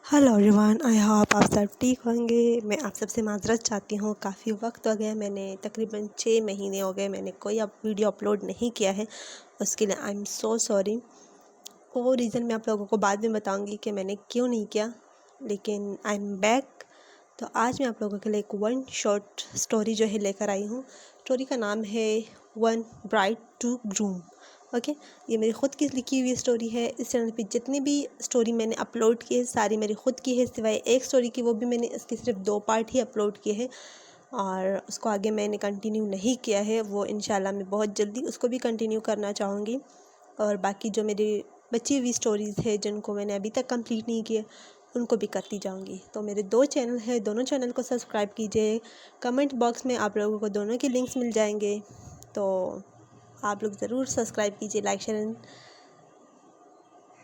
Hello everyone, I hope आप सब ठीक होंगे। मैं आप सबसे माज़रत चाहती हूँ, काफ़ी वक्त हो गया, मैंने तकरीबन 6 महीने हो गए मैंने कोई अब वीडियो अपलोड नहीं किया है। उसके लिए आई एम सो सॉरी। वो रीज़न मैं आप लोगों को बाद में बताऊँगी कि मैंने क्यों नहीं किया, लेकिन आई एम बैक। तो आज मैं आप लोगों के लिए एक वन शॉर्ट स्टोरी जो है लेकर आई हूँ। स्टोरी का नाम है one bride to groom. Okay, ये मेरी ख़ुद की लिखी हुई स्टोरी है। इस चैनल पे जितनी भी स्टोरी मैंने अपलोड की है सारी मेरी ख़ुद की है, सिवाय एक स्टोरी की, वो भी मैंने इसके सिर्फ 2 पार्ट ही अपलोड किए हैं और उसको आगे मैंने कंटिन्यू नहीं किया है। वो इंशाल्लाह मैं बहुत जल्दी उसको भी कंटिन्यू करना चाहूँगी। और बाकी जो मेरी बची हुई स्टोरीज़ है जिनको मैंने अभी तक कंप्लीट नहीं किए उनको भी करती जाऊँगी। तो मेरे 2 चैनल है, दोनों चैनल को सब्सक्राइब कीजिए। कमेंट बॉक्स में आप लोगों को दोनों के लिंक्स मिल जाएंगे, तो आप लोग ज़रूर सब्सक्राइब कीजिए, लाइक शेयर एंड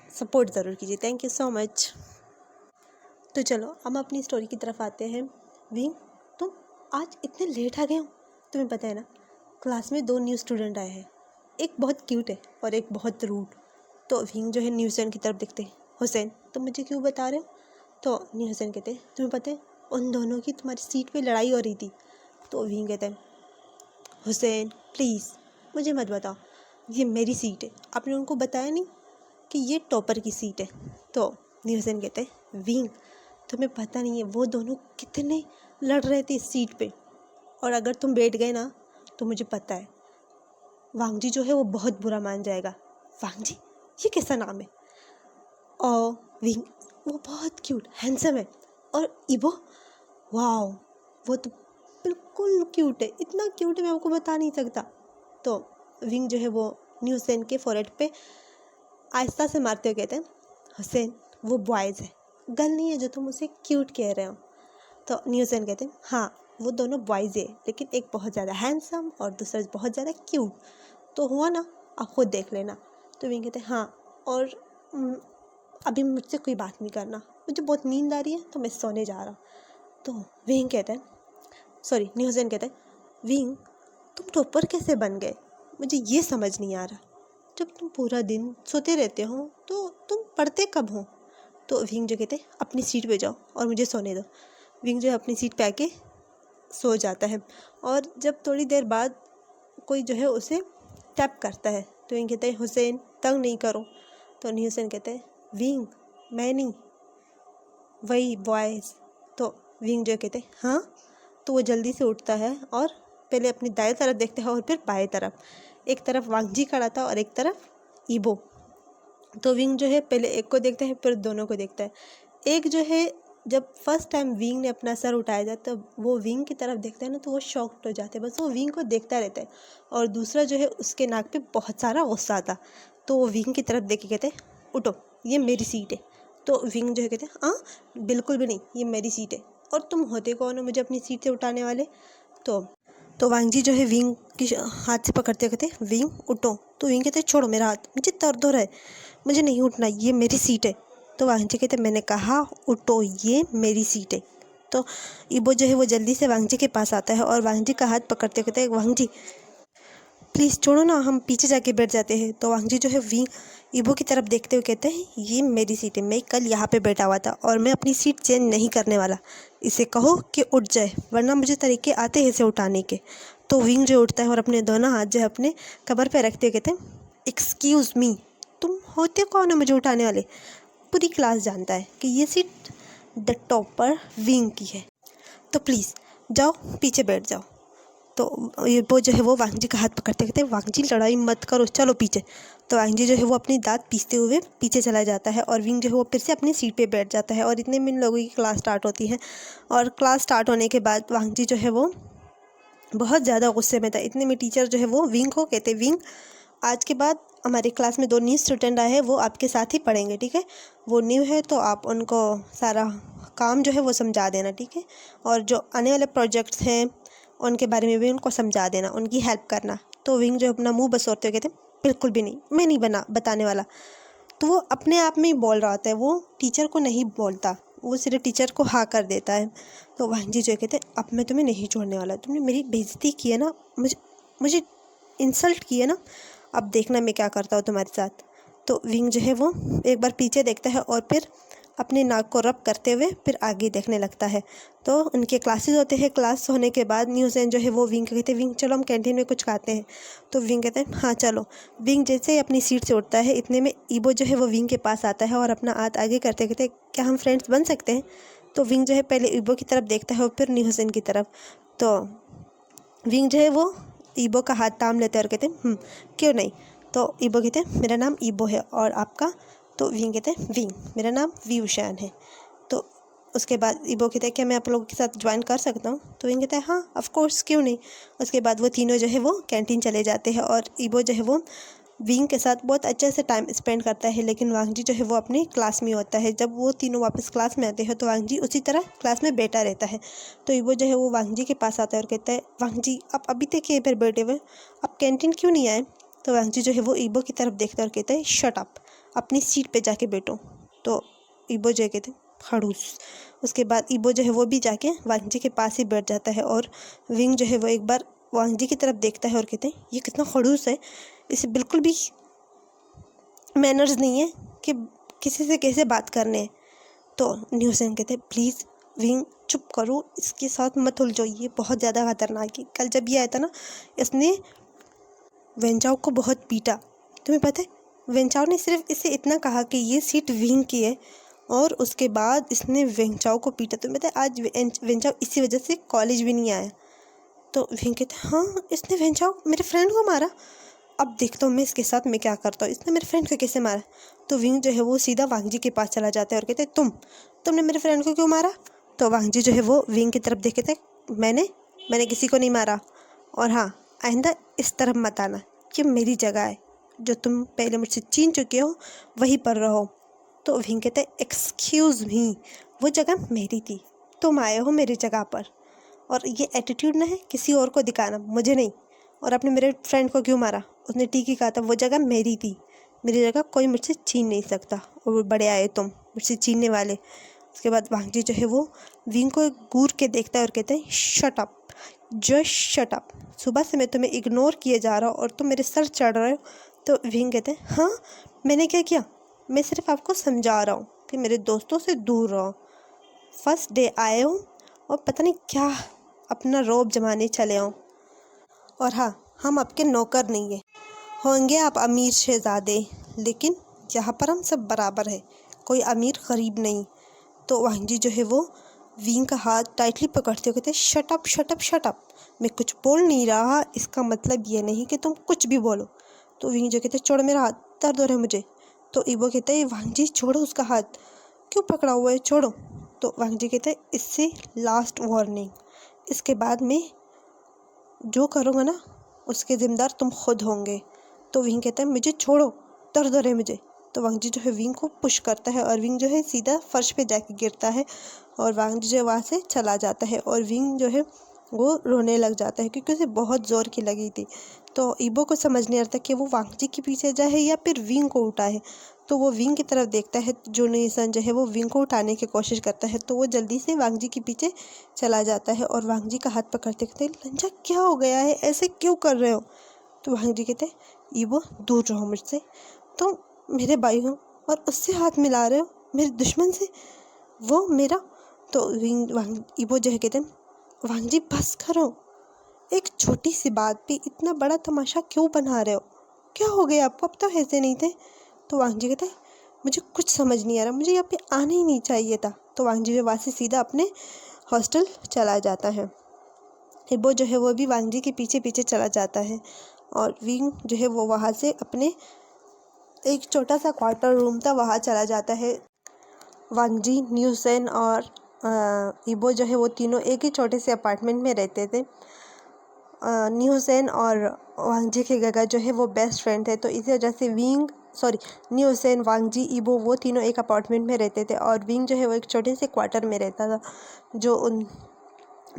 सपोर्ट ज़रूर कीजिए। Thank you so much. तो चलो हम अपनी स्टोरी की तरफ आते हैं। विंग, तुम आज इतने लेट आ गए हो? तुम्हें पता है ना, क्लास में 2 न्यू स्टूडेंट आए हैं, एक बहुत क्यूट है और एक बहुत रूड। तो विंग जो है न्यू स्टूडेंट की तरफ देखते हैं, हुसैन तुम मुझे क्यों बता रहे हो? तो न्यू हुसैन कहते हैं, तुम्हें पता है उन दोनों की तुम्हारी सीट पे लड़ाई हो रही थी। तो विंग कहते हैं, हुसैन प्लीज़ मुझे मत बताओ, ये मेरी सीट है, आपने उनको बताया नहीं कि ये टॉपर की सीट है। तो न्यू हुसैन कहते हैं, विंग तुम्हें पता नहीं है वो दोनों कितने लड़ रहे थे इस सीट पे, और अगर तुम बैठ गए ना तो मुझे पता है वांगजी जो है वो बहुत बुरा मान जाएगा। वांगजी, ये कैसा नाम है? और विंग, वो बहुत क्यूट हैंडसम है। और इबो, वाओ वो तो बिल्कुल क्यूट है, इतना क्यूट है मैं आपको बता नहीं सकता। तो विंग जो है वो न्यू हुसैन के फोrehead पे आहिस्ता से मारते हुए कहते हैं, हुसैन वो बॉयज़ है, गर्ल नहीं है जो तुम उसे क्यूट कह रहे हो। तो न्यू हुसैन कहते हैं, हाँ वो दोनों बॉयज़ है, लेकिन एक बहुत ज़्यादा हैंडसम और दूसरा बहुत ज़्यादा क्यूट। तो हुआ ना, आप खुद देख लेना। तो विंग कहते हैं, हाँ और अभी मुझसे कोई बात नहीं करना, मुझे बहुत नींद आ रही है तो मैं सोने जा रहा हूँ। तो विंग कहते हैं, सॉरी न्यू हुसैन कहते हैं, विंग तुम टॉपर कैसे बन गए? मुझे ये समझ नहीं आ रहा, जब तुम पूरा दिन सोते रहते हो तो तुम पढ़ते कब हो? तो विंग जो कहते हैं, अपनी सीट पे जाओ और मुझे सोने दो। विंग जो है अपनी सीट पे आके सो जाता है, और जब थोड़ी देर बाद कोई जो है उसे टैप करता है तो विंग कहते हैं, हुसैन तंग नहीं करो। तो न्यू हुसैन कहते हैं, विंग मैं नहीं, वही बॉयज़। तो विंग जो कहते हैं, हाँ। तो वो जल्दी से उठता है और पहले अपनी दाएं तरफ देखता है और फिर बाएं तरफ। एक तरफ वांगजी खड़ा था और एक तरफ ईबो। तो विंग जो है पहले एक को देखता है फिर दोनों को देखता है। एक जो है, जब फर्स्ट टाइम विंग ने अपना सर उठाया था तो वो विंग की तरफ देखता है ना तो वो शॉक्ड हो जाते हैं, बस वो विंग को देखता रहता है। और दूसरा जो है उसके नाक पे बहुत सारा गुस्सा आता, तो वो विंग की तरफ देख के कहते हैं, उठो ये मेरी सीट है। तो विंग जो है कहते हैं, हाँ बिल्कुल भी नहीं, ये मेरी सीट है, और तुम होते कौन हो मुझे अपनी सीट से उठाने वाले? तो वांगजी जो है विंग की हाथ से पकड़ते कहते हैं, विंग उठो। तो विंग कहते हैं, छोड़ो मेरा हाथ, मुझे दर्द हो रहा है, मुझे नहीं उठना, ये मेरी सीट है। तो वांगजी कहते हैं, मैंने कहा उठो, ये मेरी सीट है। तो इबो जो है वो जल्दी से वांगजी के पास आता है और वांगजी का हाथ पकड़ते कहते हैं, वांगजी प्लीज़ छोड़ो ना, हम पीछे जाके बैठ जाते हैं। तो वांगजी जो है विंग इबो की तरफ देखते हुए कहते हैं, ये मेरी सीट है, मैं कल यहाँ पे बैठा हुआ था और मैं अपनी सीट चेंज नहीं करने वाला, इसे कहो कि उठ जाए, वरना मुझे तरीके आते हैं इसे उठाने के। तो विंग जो उठता है और अपने दोनों हाथ जो है अपने कबर पे रखते हुए कहते हैं, एक्सक्यूज़ मी, तुम होते कौन हो मुझे उठाने वाले? पूरी क्लास जानता है कि ये सीट द टॉपर विंग की है, तो प्लीज़ जाओ पीछे बैठ जाओ। तो ये वो जो है वो वांगजी का हाथ पकड़ते कहते हैं, वांगजी लड़ाई मत करो, चलो पीछे। तो वांगजी जो है वो अपनी दांत पीसते हुए पीछे चला जाता है और विंग जो है वो फिर से अपनी सीट पे बैठ जाता है। और इतने में इन लोगों की क्लास स्टार्ट होती है, और क्लास स्टार्ट होने के बाद वांगजी जो है वो बहुत ज़्यादा गुस्से में था। इतने में टीचर जो है वो विंग को कहते, विंग आज के बाद हमारी क्लास में 2 न्यू स्टूडेंट आए हैं, वो आपके साथ ही पढ़ेंगे, ठीक है? वो न्यू है तो आप उनको सारा काम जो है वो समझा देना, ठीक है? और जो आने वाले प्रोजेक्ट्स हैं उनके बारे में भी उनको समझा देना, उनकी हेल्प करना। तो विंग जो अपना मुंह बसोरते हुए कहते हैं, बिल्कुल भी नहीं, मैं नहीं बताने वाला। तो वो अपने आप में ही बोल रहा होता है, वो टीचर को नहीं बोलता, वो सिर्फ टीचर को हाँ कर देता है। तो वांगजी जो कहते हैं, अब मैं तुम्हें नहीं छोड़ने वाला, तुमने मेरी बेइज्जती की है ना, मुझे इंसल्ट की है ना, अब देखना मैं क्या करता हूँ तुम्हारे साथ। तो विंग जो है वो एक बार पीछे देखता है और फिर अपने नाक को रब करते हुए फिर आगे देखने लगता है। तो उनके क्लासेस होते हैं, क्लास होने के बाद न्यूज़ेन जो है वो विंग को कहते हैं, विंग चलो हम कैंटीन में कुछ खाते हैं। तो विंग कहते हैं हाँ चलो। विंग जैसे ही अपनी सीट से उठता है इतने में ईबो जो है वो विंग के पास आता है और अपना हाथ आगे करते कहते क्या हम फ्रेंड्स बन सकते हैं। तो विंग जो है पहले ईबो की तरफ देखता है और फिर न्यूज़ेन की तरफ। तो विंग जो है वो ईबो का हाथ थाम लेते हैं और कहते हैं क्यों नहीं। तो ईबो कहते हैं मेरा नाम ईबो है और आपका। तो विंग कहते हैं विंग, मेरा नाम वीवशान है। तो उसके बाद ईबो कहते हैं क्या मैं आप लोगों के साथ ज्वाइन कर सकता हूँ। तो विंग कहता है हाँ ऑफ कोर्स क्यों नहीं। उसके बाद वो तीनों जो है वो कैंटीन चले जाते हैं और ईबो जो है वो विंग के साथ बहुत अच्छे से टाइम स्पेंड करता है। लेकिन वांगजी जो है वो अपनी क्लास में होता है। जब वो तीनों वापस क्लास में आते हैं तो वांगजी उसी तरह क्लास में बैठा रहता है। तो ईबो जो है वो वांगजी के पास आता है और कहता है वांगजी आप अभी तक यहीं पर बैठे हुए, आप कैंटीन क्यों नहीं आए। तो वांगजी जो है वो ईबो की तरफ देखता है और कहता है शट अप, अपनी सीट पे जाके बैठो। तो ईबो जो है कहते हैं खड़ूस। उसके बाद ईबो जो है वो भी जाके वांगजी के पास ही बैठ जाता है और विंग जो है वो एक बार वांगजी की तरफ देखता है और कहते हैं ये कितना खड़ूस है, इसे बिल्कुल भी मैनर्स नहीं है कि किसी से कैसे बात करने हैं। तो न्यूज़ेन कहते हैं प्लीज़ विंग चुप करो, इसके साथ मत उलझो, ये बहुत ज़्यादा खतरनाक है। कल जब ये आया था ना इसने वेंचाओ को बहुत पीटा, तुम्हें पता है। वेंचाओ ने सिर्फ इसे इतना कहा कि ये सीट विंग की है और उसके बाद इसने वेंचाओ को पीटा। तुम्हें पता है आज वेंचाओ इसी वजह से कॉलेज भी नहीं आया। तो विंग कहते हैं हाँ इसने वेंचाओ मेरे फ्रेंड को मारा, अब देखता हूँ मैं इसके साथ मैं क्या करता हूँ, इसने मेरे फ्रेंड को कैसे मारा। तो विंग जो है वो सीधा वांगजी के पास चला जाता है और कहते हैं तुमने मेरे फ्रेंड को क्यों मारा। तो वांगजी जो है वो विंग की तरफ देखते थे, मैंने किसी को नहीं मारा, और हाँ आइंदा इस तरफ मत आना, ये मेरी जगह है, जो तुम पहले मुझसे छीन चुके हो वहीं पर रहो। तो विंग कहते हैं एक्सक्यूज़ मी, वो जगह मेरी थी, तुम आए हो मेरी जगह पर, और ये एटीट्यूड ना है किसी और को दिखाना, मुझे नहीं। और आपने मेरे फ्रेंड को क्यों मारा, उसने ठीक ही कहा था, वो जगह मेरी थी, मेरी जगह कोई मुझसे छीन नहीं सकता, और वो बड़े आए तुम मुझसे छीनने वाले। उसके बाद वांगजी जो है वो विंग को घूर के देखता है और कहते हैं shut up, just shut up, सुबह से मैं तुम्हें इग्नोर किए जा रहा हूँ और तुम मेरे सर चढ़ रहे हो। तो विंग कहते हैं हाँ मैंने क्या किया, मैं सिर्फ आपको समझा रहा हूँ कि मेरे दोस्तों से दूर रहो, फर्स्ट डे आए हो और पता नहीं क्या अपना रौब जमाने चले हो। और हाँ हम आपके नौकर नहीं हैं, होंगे आप अमीर शहजादे, लेकिन यहाँ पर हम सब बराबर है, कोई अमीर गरीब नहीं। तो वांगजी जो है वो विंग का हाथ टाइटली पकड़ते हुए कहते shut up shut up shut up, मैं कुछ बोल नहीं रहा, इसका मतलब ये नहीं कि तुम कुछ भी बोलो। तो विंग जो कहते छोड़ो मेरा हाथ, दर्द हो रहा है मुझे। तो ईबो कहता है वांगजी छोड़ो उसका हाथ, क्यों पकड़ा हुआ है, छोड़ो। तो वांगजी कहता है इससे लास्ट वार्निंग, इसके बाद में जो करूँगा ना उसके ज़िम्मेदार तुम खुद होंगे। तो विंग कहता है मुझे छोड़ो, दर्द हो रहा है मुझे। तो वांगजी जो है विंग को पुश करता है और विंग जो है सीधा फर्श पे जाके गिरता है और वांगजी जो है वहाँ से चला जाता है और विंग जो है वो रोने लग जाता है क्योंकि उसे बहुत ज़ोर की लगी थी। तो ईबो को समझ नहीं आता कि वो वांगजी के पीछे जाए या फिर विंग को उठाए। तो वो विंग की तरफ देखता है, जो न्यूज़ेन जो है वो विंग को उठाने की कोशिश करता है। तो वो जल्दी से वांगजी के पीछे चला जाता है और वांगजी का हाथ पकड़ते कहते लंजा क्या हो गया है, ऐसे क्यों कर रहे हो। तो वांगजी कहते ईबो दूर रहो मुझसे, तुम मेरे भाई हो और उससे हाथ मिला रहे हो मेरे दुश्मन से, वो मेरा। तो ईबो जो है कहते वांगजी बस करो, एक छोटी सी बात पे इतना बड़ा तमाशा क्यों बना रहे हो, क्या हो गया आपको, अब तो ऐसे नहीं थे। तो वांगजी कहते मुझे कुछ समझ नहीं आ रहा, मुझे यहाँ पे आना ही नहीं चाहिए था। तो वांगजी जो वहाँ से सीधा अपने हॉस्टल चला जाता है। ईबो जो है वो भी वांगजी के पीछे पीछे चला जाता है और विंग जो है वो वहाँ से अपने एक छोटा सा क्वार्टर रूम था वहाँ चला जाता है। वांगजी, न्यूज़ेन और ईबो जो है वो तीनों एक ही छोटे से अपार्टमेंट में रहते थे। न्यूज़ेन और वांगजी के गगा जो है वो बेस्ट फ्रेंड थे, तो इसी वजह से न्यूज़ेन, वांगजी, ईबो वो तीनों एक अपार्टमेंट में रहते थे और विंग जो है वो एक छोटे से क्वार्टर में रहता था जो उन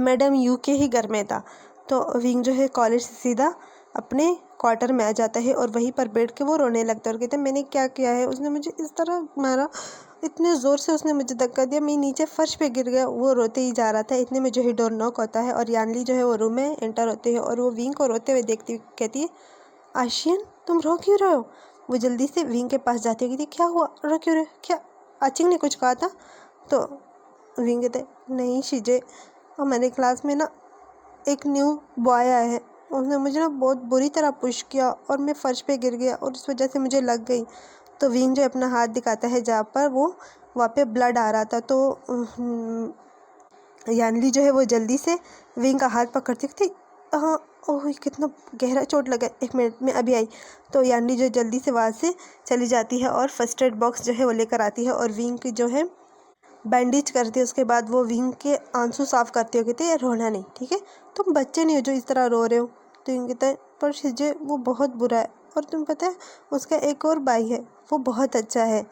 मैडम यू के ही घर में था। तो विंग जो है कॉलेज से सीधा अपने क्वार्टर में आ जाता है और वहीं पर बैठ के वो रोने लगता है और कहते हैं मैंने क्या किया है, उसने मुझे इस तरह मारा, इतने ज़ोर से उसने मुझे धक्का दिया, मैं नीचे फर्श पे गिर गया। वो रोते ही जा रहा था, इतने में जो है डोर नॉक होता है और यानली जो है वो रूम में एंटर होते हैं और वो विंग को रोते हुए देखती कहती है आशियन तुम रो क्यों रहे हो। वो जल्दी से विंग के पास जाती है, कहती क्या हुआ, रो क्यों रहे, क्या आचिंग ने कुछ कहा था? तो विंग कहते नहीं शीजे, हमारे क्लास में ना एक न्यू बॉय आया है, उसने मुझे ना बहुत बुरी तरह पुश किया और मैं फर्श पे गिर गया और उस वजह से मुझे लग गई। तो विंग जो अपना हाथ दिखाता है जहाँ पर वहाँ पे ब्लड आ रहा था। तो यानली जो है वो जल्दी से विंग का हाथ पकड़ती थी। हाँ, ओह कितना गहरा चोट लगा, 1 मिनट में अभी आई। तो यानली जो जल्दी से वहाँ से चली जाती है और फर्स्ट एड बॉक्स जो है वो लेकर आती है और विंग की जो है बैंडेज करती है। उसके बाद वो विंग के आंसू साफ करती हो, कहते हैं रोना नहीं, ठीक है, तुम बच्चे नहीं हो जो इस तरह रो रहे हो। तो विंग कहता है पर शीजे वो बहुत बुरा है, और तुम पता है उसका एक और भाई है, वो बहुत अच्छा है।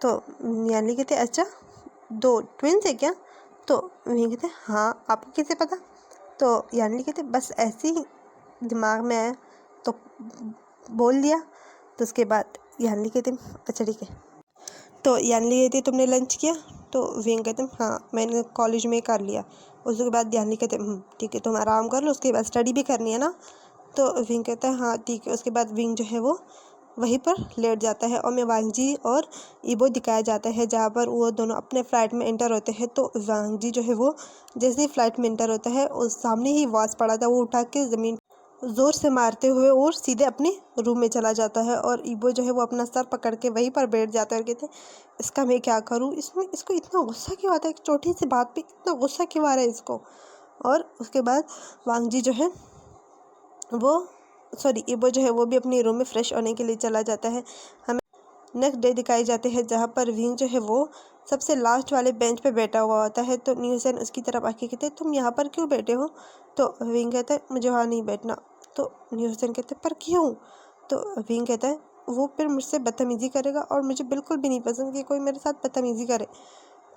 तो यानली कहते अच्छा, 2 ट्विंस है क्या? तो विंग कहते हाँ, आपको कैसे पता? तो यानली कहते बस ऐसे ही दिमाग में आया तो बोल दिया। तो उसके बाद यानली कहते अच्छा ठीक है। तो यानली कहती तुमने लंच किया? तो विंग कहते हाँ मैंने कॉलेज में कर लिया। उसके बाद यानली कहते ठीक है तुम आराम कर लो, उसके बाद स्टडी भी करनी है ना। तो विंग कहता है हाँ ठीक है। उसके बाद विंग जो है वो वहीं पर लेट जाता है और में वांगजी और ईबो दिखाया जाता है जहाँ पर वो दोनों अपने फ्लाइट में एंटर होते हैं। तो वांगजी जो है वो जैसे ही फ्लाइट में एंटर होता है उस सामने ही वाज पड़ा था, वो उठा के ज़मीन ज़ोर से मारते हुए और सीधे अपने रूम में चला जाता है। और ईबो जो है वो अपना सर पकड़ के वहीं पर बैठ जाता है और कहते इसका मैं क्या करूँ, इसको इतना गुस्सा क्यों आता है, एक छोटी सी बात पे इतना गुस्सा क्यों आ रहा है इसको। और उसके बाद वांगजी जो है वो ईबो जो है वो भी अपने रूम में फ्रेश होने के लिए चला जाता है। हमें नेक्स्ट डे दिखाई जाते हैं जहाँ पर विंग जो है वो सबसे लास्ट वाले बेंच पे बैठा हुआ होता है। तो न्यूसेन उसकी तरफ आके कहते तुम यहाँ पर क्यों बैठे हो? तो विंग कहता है मुझे वहाँ नहीं बैठना। तो न्यूसेन कहते पर क्यों? तो विंग कहता है वो फिर मुझसे बदतमीज़ी करेगा और मुझे बिल्कुल भी नहीं पसंद कि कोई मेरे साथ बदतमीज़ी करे।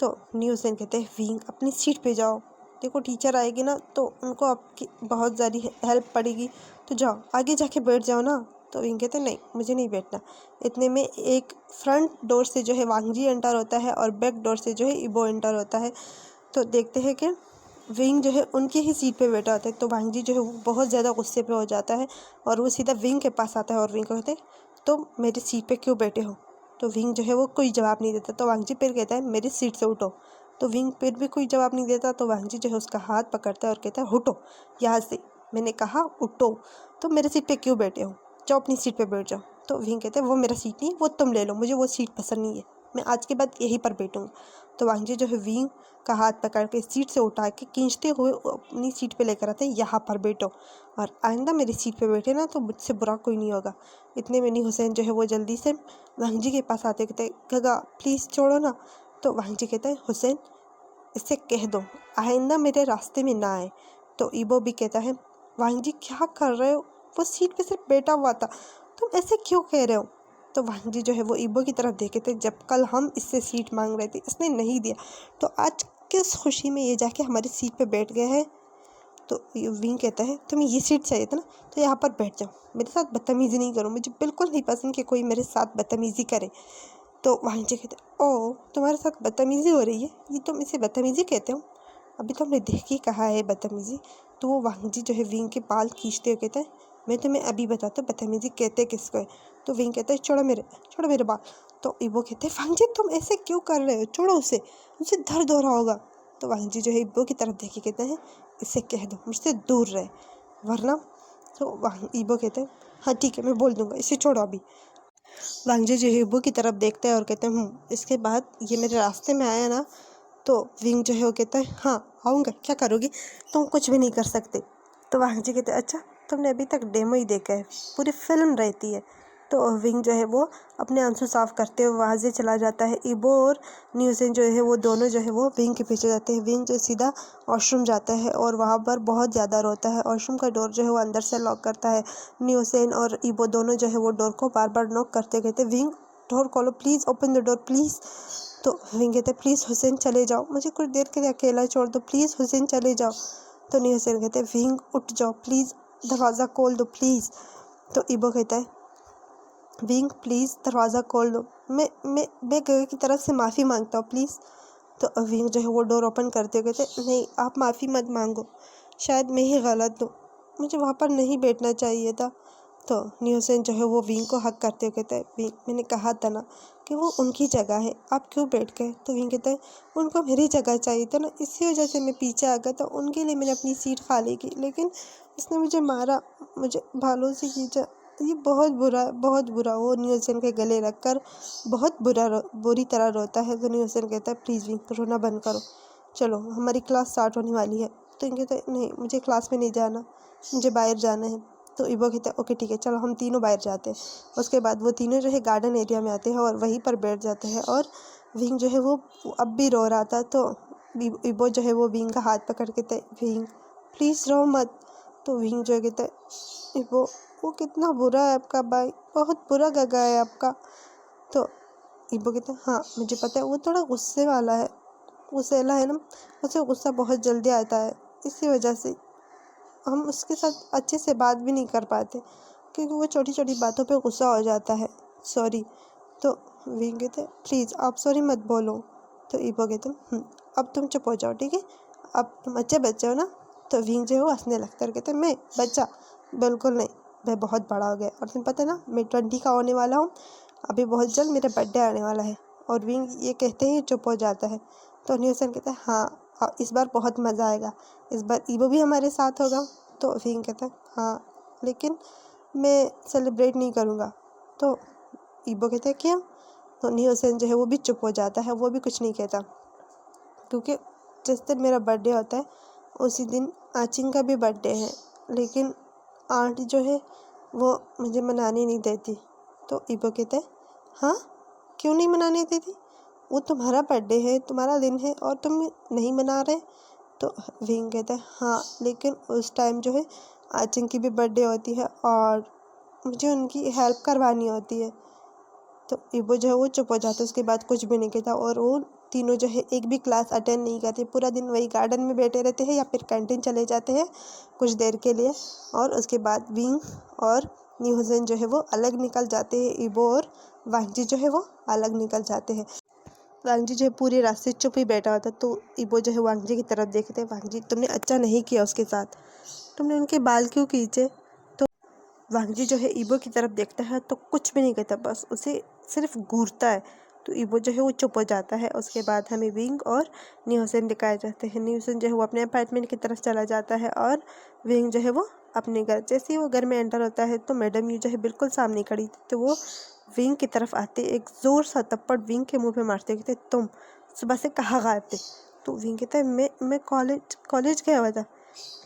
तो न्यूसेन कहते हैं विंग अपनी सीट पे जाओ, देखो टीचर आएगी ना तो उनको आपकी बहुत ज़्यादा हेल्प पड़ेगी, तो जाओ आगे जाके बैठ जाओ ना। तो विंग कहते नहीं मुझे नहीं बैठना। इतने में एक फ्रंट डोर से जो है वांगजी एंटर होता है और बैक डोर से जो है ईबो एंटर होता है। तो देखते हैं कि विंग जो है उनकी ही सीट पे बैठा होता है। तो वांगजी जो है वो बहुत ज़्यादा गुस्से पे हो जाता है और वो सीधा विंग के पास आता है और विंग कहते तो मेरी सीट पे क्यों बैठे हो? तो विंग जो है वो कोई जवाब नहीं देता। तो वांगजी फिर कहता है मेरी सीट से उठो। तो विंग फिर भी कोई जवाब नहीं देता। तो वांगजी जो है उसका हाथ पकड़ता है और कहता है उठो यहाँ से, मैंने कहा उठो, तो मेरे सीट पे क्यों बैठे हो, जाओ अपनी सीट पे बैठ जाओ। तो विंग कहते हैं वो मेरा सीट नहीं है, वो तुम ले लो, मुझे वो सीट पसंद नहीं है, मैं आज के बाद यहीं पर बैठूँगा। तो वांगजी जो है विंग का हाथ पकड़ के सीट से उठा के खींचते हुए अपनी सीट पे लेकर आते यहाँ पर बैठो, और आइंदा मेरी सीट पे बैठे ना तो मुझसे बुरा कोई नहीं होगा। इतने में नी हुसैन जो है वो जल्दी से वांगजी के पास आते कहते गगा प्लीज़ छोड़ो ना। तो वांगजी कहता है हुसैन इससे कह दो आइंदा मेरे रास्ते में ना आए। तो ईबो भी कहता है वांगजी क्या कर रहे हो, वो सीट पे सिर्फ बैठा हुआ था, तुम ऐसे क्यों कह रहे हो? तो वांगजी जो है वो ईबो की तरफ देखे थे, जब कल हम इससे सीट मांग रहे थे इसने नहीं दिया, तो आज किस खुशी में ये जाके हमारी सीट पे बैठ गया है। तो विंग कहता है तुम्हें ये सीट चाहिए था ना, तो यहाँ पर बैठ जाओ, मेरे साथ बदतमीज़ी नहीं करो, मुझे बिल्कुल नहीं पसंद कि कोई मेरे साथ बदतमीज़ी करे। तो वांगजी कहते ओ तुम्हारे साथ बदतमीज़ी हो रही है, ये तुम इसे बदतमीज़ी कहते हो? अभी तो हमने देख के कहा है बदतमीज़ी। तो वो वांगजी जो है विंग के बाल खींचते हुए कहता है मैं तुम्हें अभी बताता हूँ बदतमीज़ी कहते किसको है। तो विंग कहता है छोड़ो मेरे बाल। तो ईबो कहते हैं वांगजी तुम ऐसे क्यों कर रहे हो, छोड़ो उसे दर्द हो रहा होगा। तो वांगजी जो है ईबो की तरफ देख के कहते हैं इससे कह दो मुझसे दूर रहे वरना। तो ईबो कहते हैं हाँ ठीक है मैं बोल दूंगा, इसे छोड़ो अभी। वांगजी जो है ईबो की तरफ देखते हैं और कहते हैं इसके बाद ये मेरे रास्ते में आया ना। तो विंग जो है वो कहता है हाँ आऊँगा, क्या करोगी, तुम कुछ भी नहीं कर सकते। तो वांगजी कहते हैं अच्छा तुमने अभी तक डेमो ही देखा है, पूरी फिल्म रहती है। तो विंग जो है वो अपने आंसू साफ करते हुए वहाँ से चला जाता है। ईबो और न्यूसेन जो है वो दोनों जो है वो विंग के पीछे जाते हैं। विंग जो सीधा वॉशरूम जाता है और वहाँ पर बहुत ज़्यादा रोता है। वॉशरूम का डोर जो है वो अंदर से लॉक करता है। न्यूसेन और ईबो दोनों जो है वो डोर को बार बार नॉक करते कहते विंग डोर खोलो please, open the door please. तो विंग कहते प्लीज़ हुसैन चले जाओ, मुझे कुछ देर के लिए अकेला छोड़ दो, प्लीज़ हुसैन चले जाओ। तो नी हुसैन कहते विंग उठ जाओ प्लीज़, दरवाज़ा खोल दो प्लीज़। तो ईबो कहता है विंग प्लीज़ दरवाज़ा खोल दो, मैं गगे की तरफ से माफ़ी मांगता हूँ प्लीज़। तो विंग जो है वो डोर ओपन करते हुए कहते नहीं आप माफ़ी मत मांगो, शायद मैं ही गलत हूँ, मुझे वहाँ पर नहीं बैठना चाहिए था। तो नी हुसैन जो है वो विंग को हक करते हुए कहता है विंग मैंने कहा था ना कि वो उनकी जगह है, आप क्यों बैठ गए। तो विंग कहता है उनको मेरी जगह चाहिए था ना, इसी वजह से मैं पीछे आ गया था, उनके लिए मैंने अपनी सीट खाली की, लेकिन उसने मुझे मारा, मुझे भालों से खींचा, ये बहुत बुरा है, बहुत बुरा। वो न्यूसेन के गले रखकर बहुत बुरी तरह रोता है। तो न्यूसेन कहता है प्लीज़ विंग रोना बंद करो, चलो हमारी क्लास स्टार्ट होने वाली है। तो इनके कहते हैं नहीं मुझे क्लास में नहीं जाना, मुझे बाहर जाना है। तो इबो कहता है ओके ठीक है चलो हम तीनों बाहर जाते हैं। उसके बाद वो तीनों जो है गार्डन एरिया में आते हैं और वहीं पर बैठ जाते हैं। और विंग जो है वो अब भी रो रहा था। तो इबो जो है वो विंग का हाथ पकड़ के कहते विंग प्लीज़ रो मत। तो विंग जो है कहता है इबो वो कितना बुरा है आपका भाई, बहुत बुरा गगा है आपका। तो इबो कहता है हाँ मुझे पता है, वो थोड़ा गुस्से वाला है, गुस्सेला है ना, उसे गुस्सा बहुत जल्दी आता है, इसी वजह से हम उसके साथ अच्छे से बात भी नहीं कर पाते, क्योंकि वो छोटी छोटी बातों पे गुस्सा हो जाता है, सॉरी। तो विंग कहते प्लीज़ आप सॉरी मत बोलो। तो इबो कहते अब तुम चुप हो जाओ ठीक है, अब तुम अच्छे बच्चे हो ना। तो विंग जो है वो हंसने लगता है, कहते मैं बच्चा बिल्कुल नहीं, मैं बहुत बड़ा हो गया और तुम्हें पता है ना मैं 20 का होने वाला हूँ, अभी बहुत जल्द मेरा बर्थडे आने वाला है। और विंग ये कहते ही चुप हो जाता है। तो न्यूसन कहता है हाँ इस बार बहुत मज़ा आएगा, इस बार ईबो भी हमारे साथ होगा। तो विंग कहता है हाँ लेकिन मैं सेलिब्रेट नहीं करूँगा। तो ईबो कहता है क्या। तो न्यूसन जो है वो भी चुप हो जाता है, वो भी कुछ नहीं कहता, क्योंकि जिस दिन मेरा बर्थडे होता है उसी दिन आचिंग का भी बर्थडे है, लेकिन आंटी जो है वो मुझे मनाने नहीं देती। तो इबो कहता है हाँ क्यों नहीं मनाने देती, वो तुम्हारा बर्थडे है, तुम्हारा दिन है और तुम नहीं मना रहे। तो विंग कहता है हाँ लेकिन उस टाइम जो है आचिंग की भी बर्थडे होती है और मुझे उनकी हेल्प करवानी होती है। तो इबो जो है वो चुप हो जाता है, उसके बाद कुछ भी नहीं कहता। और वो तीनों जो है एक भी क्लास अटेंड नहीं करते, पूरा दिन वही गार्डन में बैठे रहते हैं या फिर कैंटीन चले जाते हैं कुछ देर के लिए। और उसके बाद विंग और न्यूजन जो है वो अलग निकल जाते हैं, इबो और वांगजी जो है वो अलग निकल जाते हैं। वांगजी जो है पूरे रास्ते चुप ही बैठा होता। तो इबो जो है वांगजी की तरफ देखते हैं, वांगजी तुमने अच्छा नहीं किया उसके साथ, तुमने उनके बाल क्यों खींचे। तो वांगजी जो है इबो की तरफ देखता है तो कुछ भी नहीं कहता, बस उसे सिर्फ घूरता है। तो इबो जो है वो चुप हो जाता है। उसके बाद हमें विंग और न्यूसन दिखाए जाते हैं। न्यूसन जो है वो अपने अपार्टमेंट की तरफ चला जाता है और विंग जो है वो अपने घर। जैसे ही वो घर में एंटर होता है तो मैडम यू जो है बिल्कुल सामने खड़ी थी। तो वो विंग की तरफ आते एक ज़ोर सा थप्पड़ विंग के मुंह पे मारते, कहते तुम सुबह से कहाँ गायब थे। तो विंग कहता है मैं कॉलेज गया हुआ था।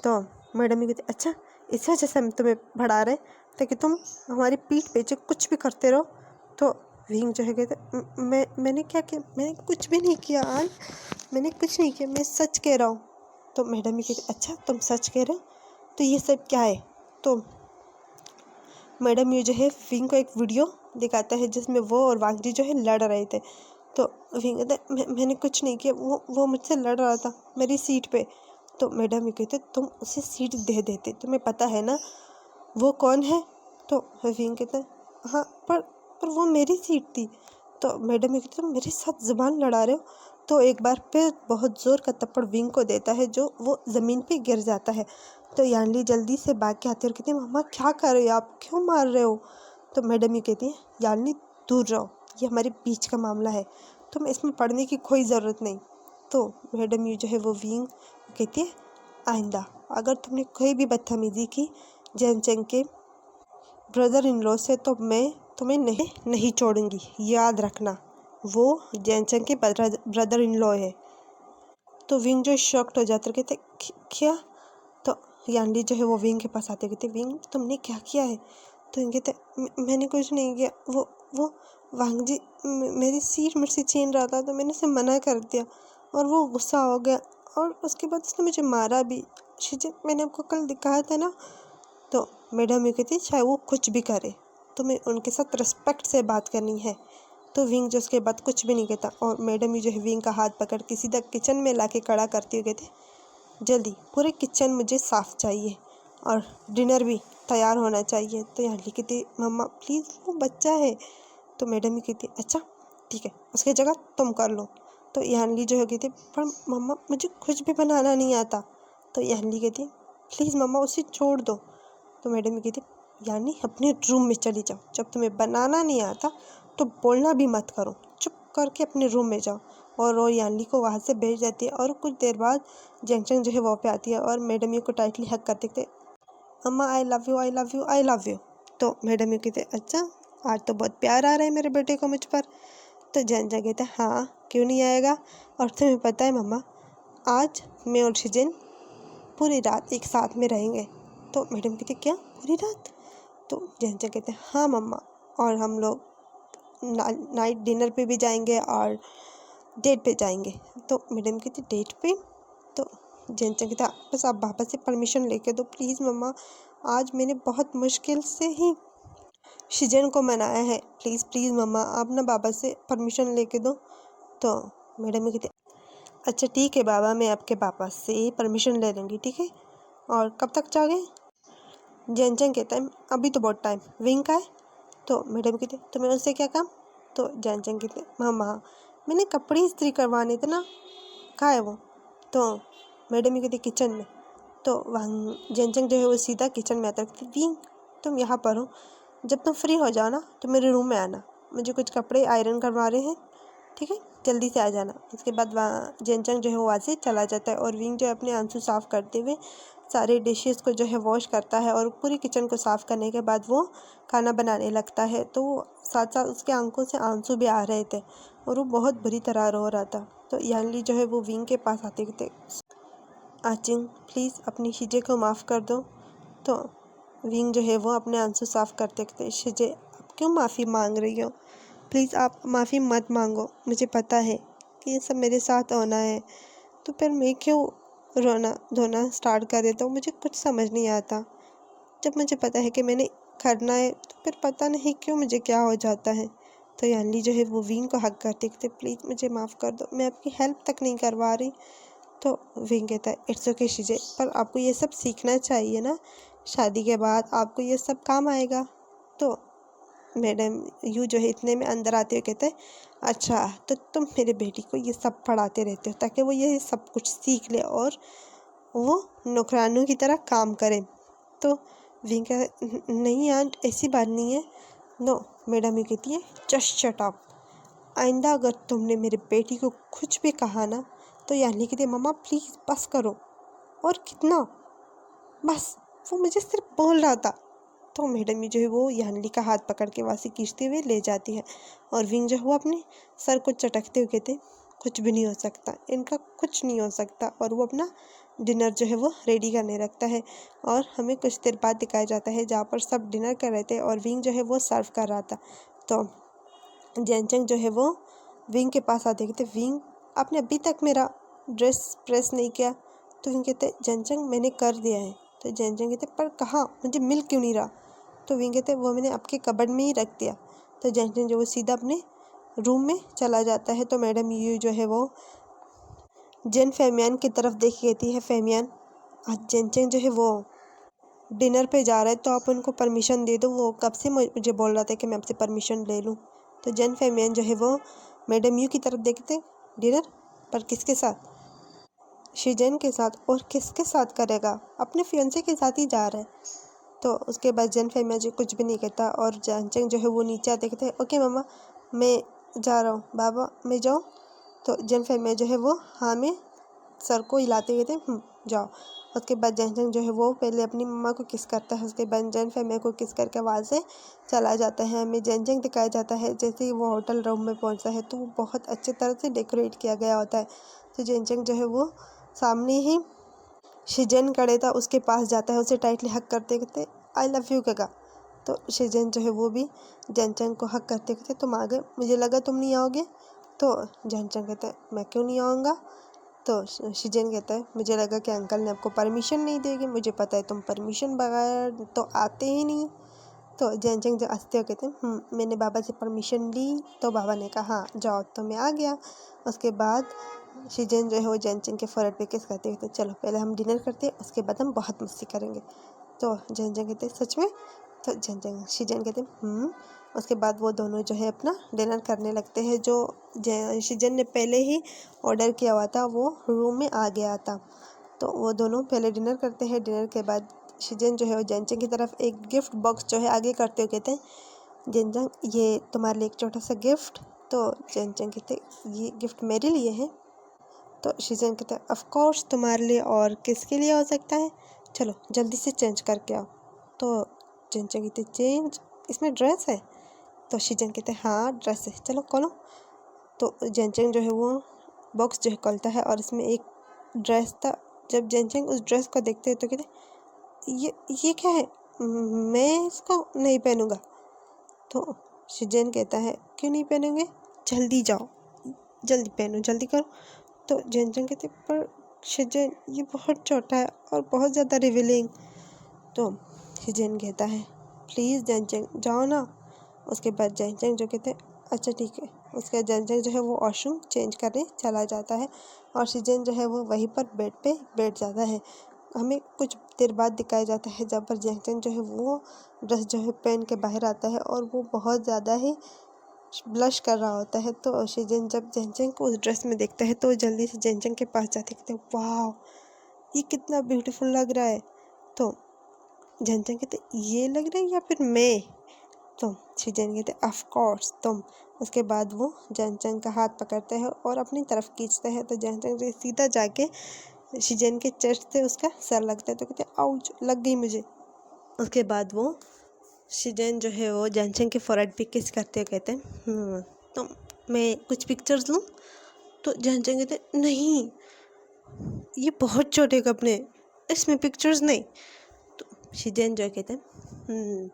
तो मैडम यू कहते अच्छा इस वजह से हम तुम्हें भड़ा रहे ताकि तुम हमारी पीठ पीछे कुछ भी करते रहो। तो विंग जो है कहते मैंने क्या किया, मैंने कुछ भी नहीं किया आन, मैंने कुछ नहीं किया, मैं सच कह रहा हूँ। तो मैडम ये कहती अच्छा तुम सच कह रहे हो, तो ये सब क्या है। तो मैडम ये जो है विंग को एक वीडियो दिखाता है जिसमें वो और वांगजी जो है लड़ रहे थे। तो विंग कहता है मैंने कुछ नहीं किया, वो मुझसे लड़ रहा था मेरी सीट पे। तो मैडम ये कहते तुम उसे सीट दे देते, तुम्हें पता है ना वो कौन है। तो विंग कहता है हाँ पर वो मेरी सीट थी। तो मैडम ये कहती तुम मेरे साथ ज़ुबान लड़ा रहे हो। तो एक बार फिर बहुत ज़ोर का थप्पड़ विंग को देता है जो वो ज़मीन पे गिर जाता है। तो यानली जल्दी से भाग के आती है और कहती है मम्मा क्या कर रहे हो आप, क्यों मार रहे हो। तो मैडम ये कहती है यानली दूर रहो, ये हमारे बीच का मामला है, तुम इसमें पढ़ने की कोई ज़रूरत नहीं। तो मैडम ये जो है वो विंग कहती है आइंदा अगर तुमने कोई भी बदतमीज़ी की जैनचंग के ब्रदर इन लॉ से तो मैं तुम्हें नहीं छोड़ूंगी, याद रखना वो जैनचंग के ब्रदर इन लॉ है। तो विंग जो शॉक्ड हो जाते कहते क्या। तो यानली जो है वो विंग के पास आते कहते विंग तुमने क्या किया है। तो विंग कहते मैंने कुछ नहीं किया, वो वांगजी मेरी सीट मुझसे छीन रहा था तो मैंने उसे मना कर दिया और वो गुस्सा हो गया और उसके बाद उसने मुझे मारा भी। शिजित मैंने आपको कल दिखाया था ना। तो मैडम ये कहती चाहे वो कुछ भी करे तुम्हें उनके साथ रिस्पेक्ट से बात करनी है। तो विंग जो उसके बाद कुछ भी नहीं कहता और मैडम ये जो है विंग का हाथ पकड़ के सीधा किचन में लाके खड़ा करती हुए कहते जल्दी पूरे किचन मुझे साफ़ चाहिए और डिनर भी तैयार होना चाहिए। तो यानली कहती मम्मा प्लीज़ वो बच्चा है। तो मैडम ही कहती अच्छा ठीक है उसकी जगह तुम कर लो। तो यानली जो है कहती पर मम्मा मुझे कुछ भी बनाना नहीं आता। तो यानली कहती प्लीज़ मम्मा उसे छोड़ दो। तो मैडम ये कहती यानी अपने रूम में चली जाओ, जब तुम्हें बनाना नहीं आता तो बोलना भी मत करो, चुप करके अपने रूम में जाओ। और वो यानली को वहाँ से भेज देती है और कुछ देर बाद जेंचंग जो है वहाँ पे आती है और मैडम यू को टाइटली हक करते थे, अम्मा I love you, I love you, I love you. तो मैडम यू कहते अच्छा, आज तो बहुत प्यार आ रहा है मेरे बेटे को मुझ पर। तो जेंचंग कहते हाँ, क्यों नहीं आएगा। और तुम्हें पता है मम्मा, आज मैं और शिजिन पूरी रात एक साथ में रहेंगे। तो मैडम कहते क्या, पूरी रात। तो जेंचंग कहते हाँ मम्मा, और हम लोग नाइट डिनर पे भी जाएंगे और डेट पे जाएंगे। तो मैडम कहती डेट पे। तो जेंचंग कहता बस आप पापा से परमिशन लेके दो प्लीज़ मम्मा, आज मैंने बहुत मुश्किल से ही शिजन को मनाया है, प्लीज़ प्लीज़ मम्मा आप ना बाबा से परमिशन लेके दो। तो मैडम कहती अच्छा ठीक है बाबा, मैं आपके पापा से परमिशन ले लूँगी, ठीक है। और कब तक जाओगे। जेंचंग कहता है अभी तो बहुत टाइम, विंग का है। तो मैडम कहते तुम्हें उससे क्या काम। तो जेंचंग कहते मामा मैंने कपड़े इस्त्री करवाने थे ना, कहाँ है वो। तो मैडम ही कहती किचन में। तो वहाँ जेंचंग जो है वो सीधा किचन में आता है, विंग तुम यहाँ पर हो, जब तुम फ्री हो जाओ ना तो मेरे रूम में आना, मुझे कुछ कपड़े आयरन करवा रहे हैं, ठीक है, जल्दी से आ जाना। उसके बाद वहाँ जेंचंग जो है वो वहाँ से चला जाता है और विंग जो है अपने आंसू साफ़ करते हुए सारे डिशेस को जो है वॉश करता है और पूरी किचन को साफ़ करने के बाद वो खाना बनाने लगता है। तो साथ साथ उसके आंखों से आंसू भी आ रहे थे और वो बहुत बुरी तरह रो रहा था। तो यानली जो है वो विंग के पास आते थे, आचिंग प्लीज़ अपनी शिजे को माफ़ कर दो। तो विंग जो है वो अपने आंसू साफ़ करते थे, शिजे आप क्यों माफ़ी मांग रही हो, प्लीज़ आप माफ़ी मत मांगो, मुझे पता है कि ये सब मेरे साथ होना है, तो फिर मैं क्यों रोना धोना स्टार्ट कर देता हूँ, मुझे कुछ समझ नहीं आता। जब मुझे पता है कि मैंने करना है तो फिर पता नहीं क्यों मुझे क्या हो जाता है। तो यानली जो है वो विंग को हक करते थे, प्लीज़ मुझे माफ़ कर दो, मैं आपकी हेल्प तक नहीं करवा रही। तो विंग कहता है इट्स ओके शिजे, पर आपको ये सब सीखना चाहिए ना, शादी के बाद आपको ये सब काम आएगा। तो मैडम यू जो है इतने में अंदर आते हुए कहते हैं अच्छा तो तुम मेरे बेटी को ये सब पढ़ाते रहते हो ताकि वो ये सब कुछ सीख ले और वो नौकरानों की तरह काम करे। तो विंग कहता नहीं आंट ऐसी बात नहीं है। नो मैडम ये कहती है जस्ट शट अप, आइंदा अगर तुमने मेरे बेटी को कुछ भी कहा ना तो यानी कहती मम्मा प्लीज़ बस करो। और कितना, बस वो मुझे सिर्फ बोल रहा था। तो मैडम जो है वो यानली का हाथ पकड़ के वहाँ से खींचते हुए ले जाती है और विंग जो है वो अपने सर को चटकते हुए कहते कुछ भी नहीं हो सकता, इनका कुछ नहीं हो सकता। और वो अपना डिनर जो है वो रेडी करने लगता है और हमें कुछ देर बाद दिखाया जाता है जहाँ पर सब डिनर कर रहे थे और विंग जो है वो सर्व कर रहा था। तो जेंचंग जो है वो विंग के पास आते कहते विंग आपने अभी तक मेरा ड्रेस प्रेस नहीं किया। तो विंग कहते जेंचंग मैंने कर दिया है। तो जेंचंग कहते पर कहाँ, मुझे मिल क्यों नहीं रहा। तो विंग कहते वो मैंने आपके कबर्ड में ही रख दिया। तो जेंचंग जो वो सीधा अपने रूम में चला जाता है। तो मैडम यू जो है वो जेन फेमियान की तरफ देख कहती है फेमियान आज जेंचंग जो है वो डिनर पे जा रहा है तो आप उनको परमिशन दे दो, वो कब से मुझे बोल रहा था कि मैं आपसे परमिशन ले लूँ। तो जेन फेमियान जो है वो मैडम यू की तरफ देखते डिनर पर किसके साथ, शिजेन के साथ। और किसके साथ करेगा, अपने फियांसे के साथ ही जा रहा है। तो उसके बाद जेन फेमिया जो कुछ भी नहीं कहता और जेंचंग जो है वो नीचे आते कहते ओके मम्मा मैं जा रहा हूँ, बाबा मैं जाऊँ। तो जेन फेमिया जो है वो हाँ में सर को हिलाते हुए थे जाओ। उसके बाद जेंचंग जो है वो पहले अपनी मम्मा को किस करता है, उसके बाद जेन फेमिया को किस करके वहाँ से चला जाता है। हमें जेंचंग दिखाया जाता है जैसे ही वो होटल रूम में पहुँचता है तो वो बहुत अच्छे तरह से डेकोरेट किया गया होता है। तो जेंचंग जो है वो सामने ही शिजेन खड़े था उसके पास जाता है, उसे टाइटली हक करते कहते आई लव यू कगा। तो शिजेन जो है वो भी जेंचंग को हक करते कहते तुम आ गए, मुझे लगा तुम नहीं आओगे। तो जेंचंग कहता है मैं क्यों नहीं आऊँगा। तो शिजेन कहता है मुझे लगा कि अंकल ने आपको परमिशन नहीं देगी, मुझे पता है तुम परमिशन बगैर तो आते ही नहीं। तो जेंचंग जो हंसते हो कहते हैं मैंने बाबा से परमिशन ली तो बाबा ने कहा हाँ जाओ, तो मैं आ गया। उसके बाद शिजेन जो है वो जेंचंग के फोrehead पे किस करते कहते चलो पहले हम डिनर करते हैं उसके बाद हम बहुत मस्ती करेंगे। तो जेंचंग कहते सच में। तो जेंचंग शिजेन कहते उसके बाद वो दोनों जो है अपना डिनर करने लगते हैं। जो शिजेन ने पहले ही ऑर्डर किया हुआ था वो रूम में आ गया था। तो वो दोनों पहले डिनर करते हैं। डिनर के बाद शिजेन जो है वो जेंचंग की तरफ एक गिफ्ट बॉक्स जो है आगे करते हुए कहते हैं जेनचंग ये तुम्हारे लिए एक छोटा सा गिफ्ट। तो जेनचंग कहते ये गिफ्ट मेरे लिए है। तो शीजन कहते ऑफ कोर्स तुम्हारे लिए, और किसके लिए हो सकता है, चलो जल्दी से चेंज करके आओ। तो जेनचंग कहते चेंज, इसमें ड्रेस है। तो शीजन कहते हाँ ड्रेस है, चलो खोलो। तो जेनचंग जो है वो बॉक्स जो है खोलता है और इसमें एक ड्रेस था। जब जेनचंग उस ड्रेस को देखते हैं तो कहते ये क्या है, मैं इसको नहीं पहनूंगा। तो शीजन कहता है क्यों नहीं पहनोगे, जल्दी जाओ, जल्दी पहनो, जल्दी करो। तो जेनचंग कहते पर शीजन ये बहुत छोटा है और बहुत ज़्यादा रिवीलिंग। तो शीजन कहता है प्लीज़ जेनचंग जाओ ना। उसके बाद जेनचंग जो कहते अच्छा ठीक है। उसके बाद जेनचंग जो है वो वॉशरूम चेंज करने चला जाता है और शीजन जो है वो वहीं पर बेड पे बैठ जाता है। हमें कुछ देर बाद दिखाया जाता है जब पर जेनचंग जो है वो ड्रेस जो है पहन के बाहर आता है और वो बहुत ज़्यादा ही ब्लश कर रहा होता है। तो शीजन जब जेनचंग को उस ड्रेस में देखता है तो जल्दी से जेनचंग के पास जाते कहते वाह ये कितना ब्यूटीफुल लग रहा है। तो जेनचंग कहते ये लग रहा है या फिर मैं। तो शीजन कहते ऑफ कोर्स तुम। उसके बाद वो जेनचंग का हाथ पकड़ते हैं और अपनी तरफ खींचते हैं। तो जेनचंग सीधा जाके शीजन के चेस्ट से उसका सर लगता है। तो कहते आउच लग गई मुझे। उसके बाद वो शीजन जो है वो जेनचंग के फोरहेड पे किस करते हुए कहते हैं तो मैं कुछ पिक्चर्स लूँ। तो जेनचंग कहते नहीं ये बहुत छोटे कपड़े, इसमें पिक्चर्स नहीं। तो शीजन जो कहते हैं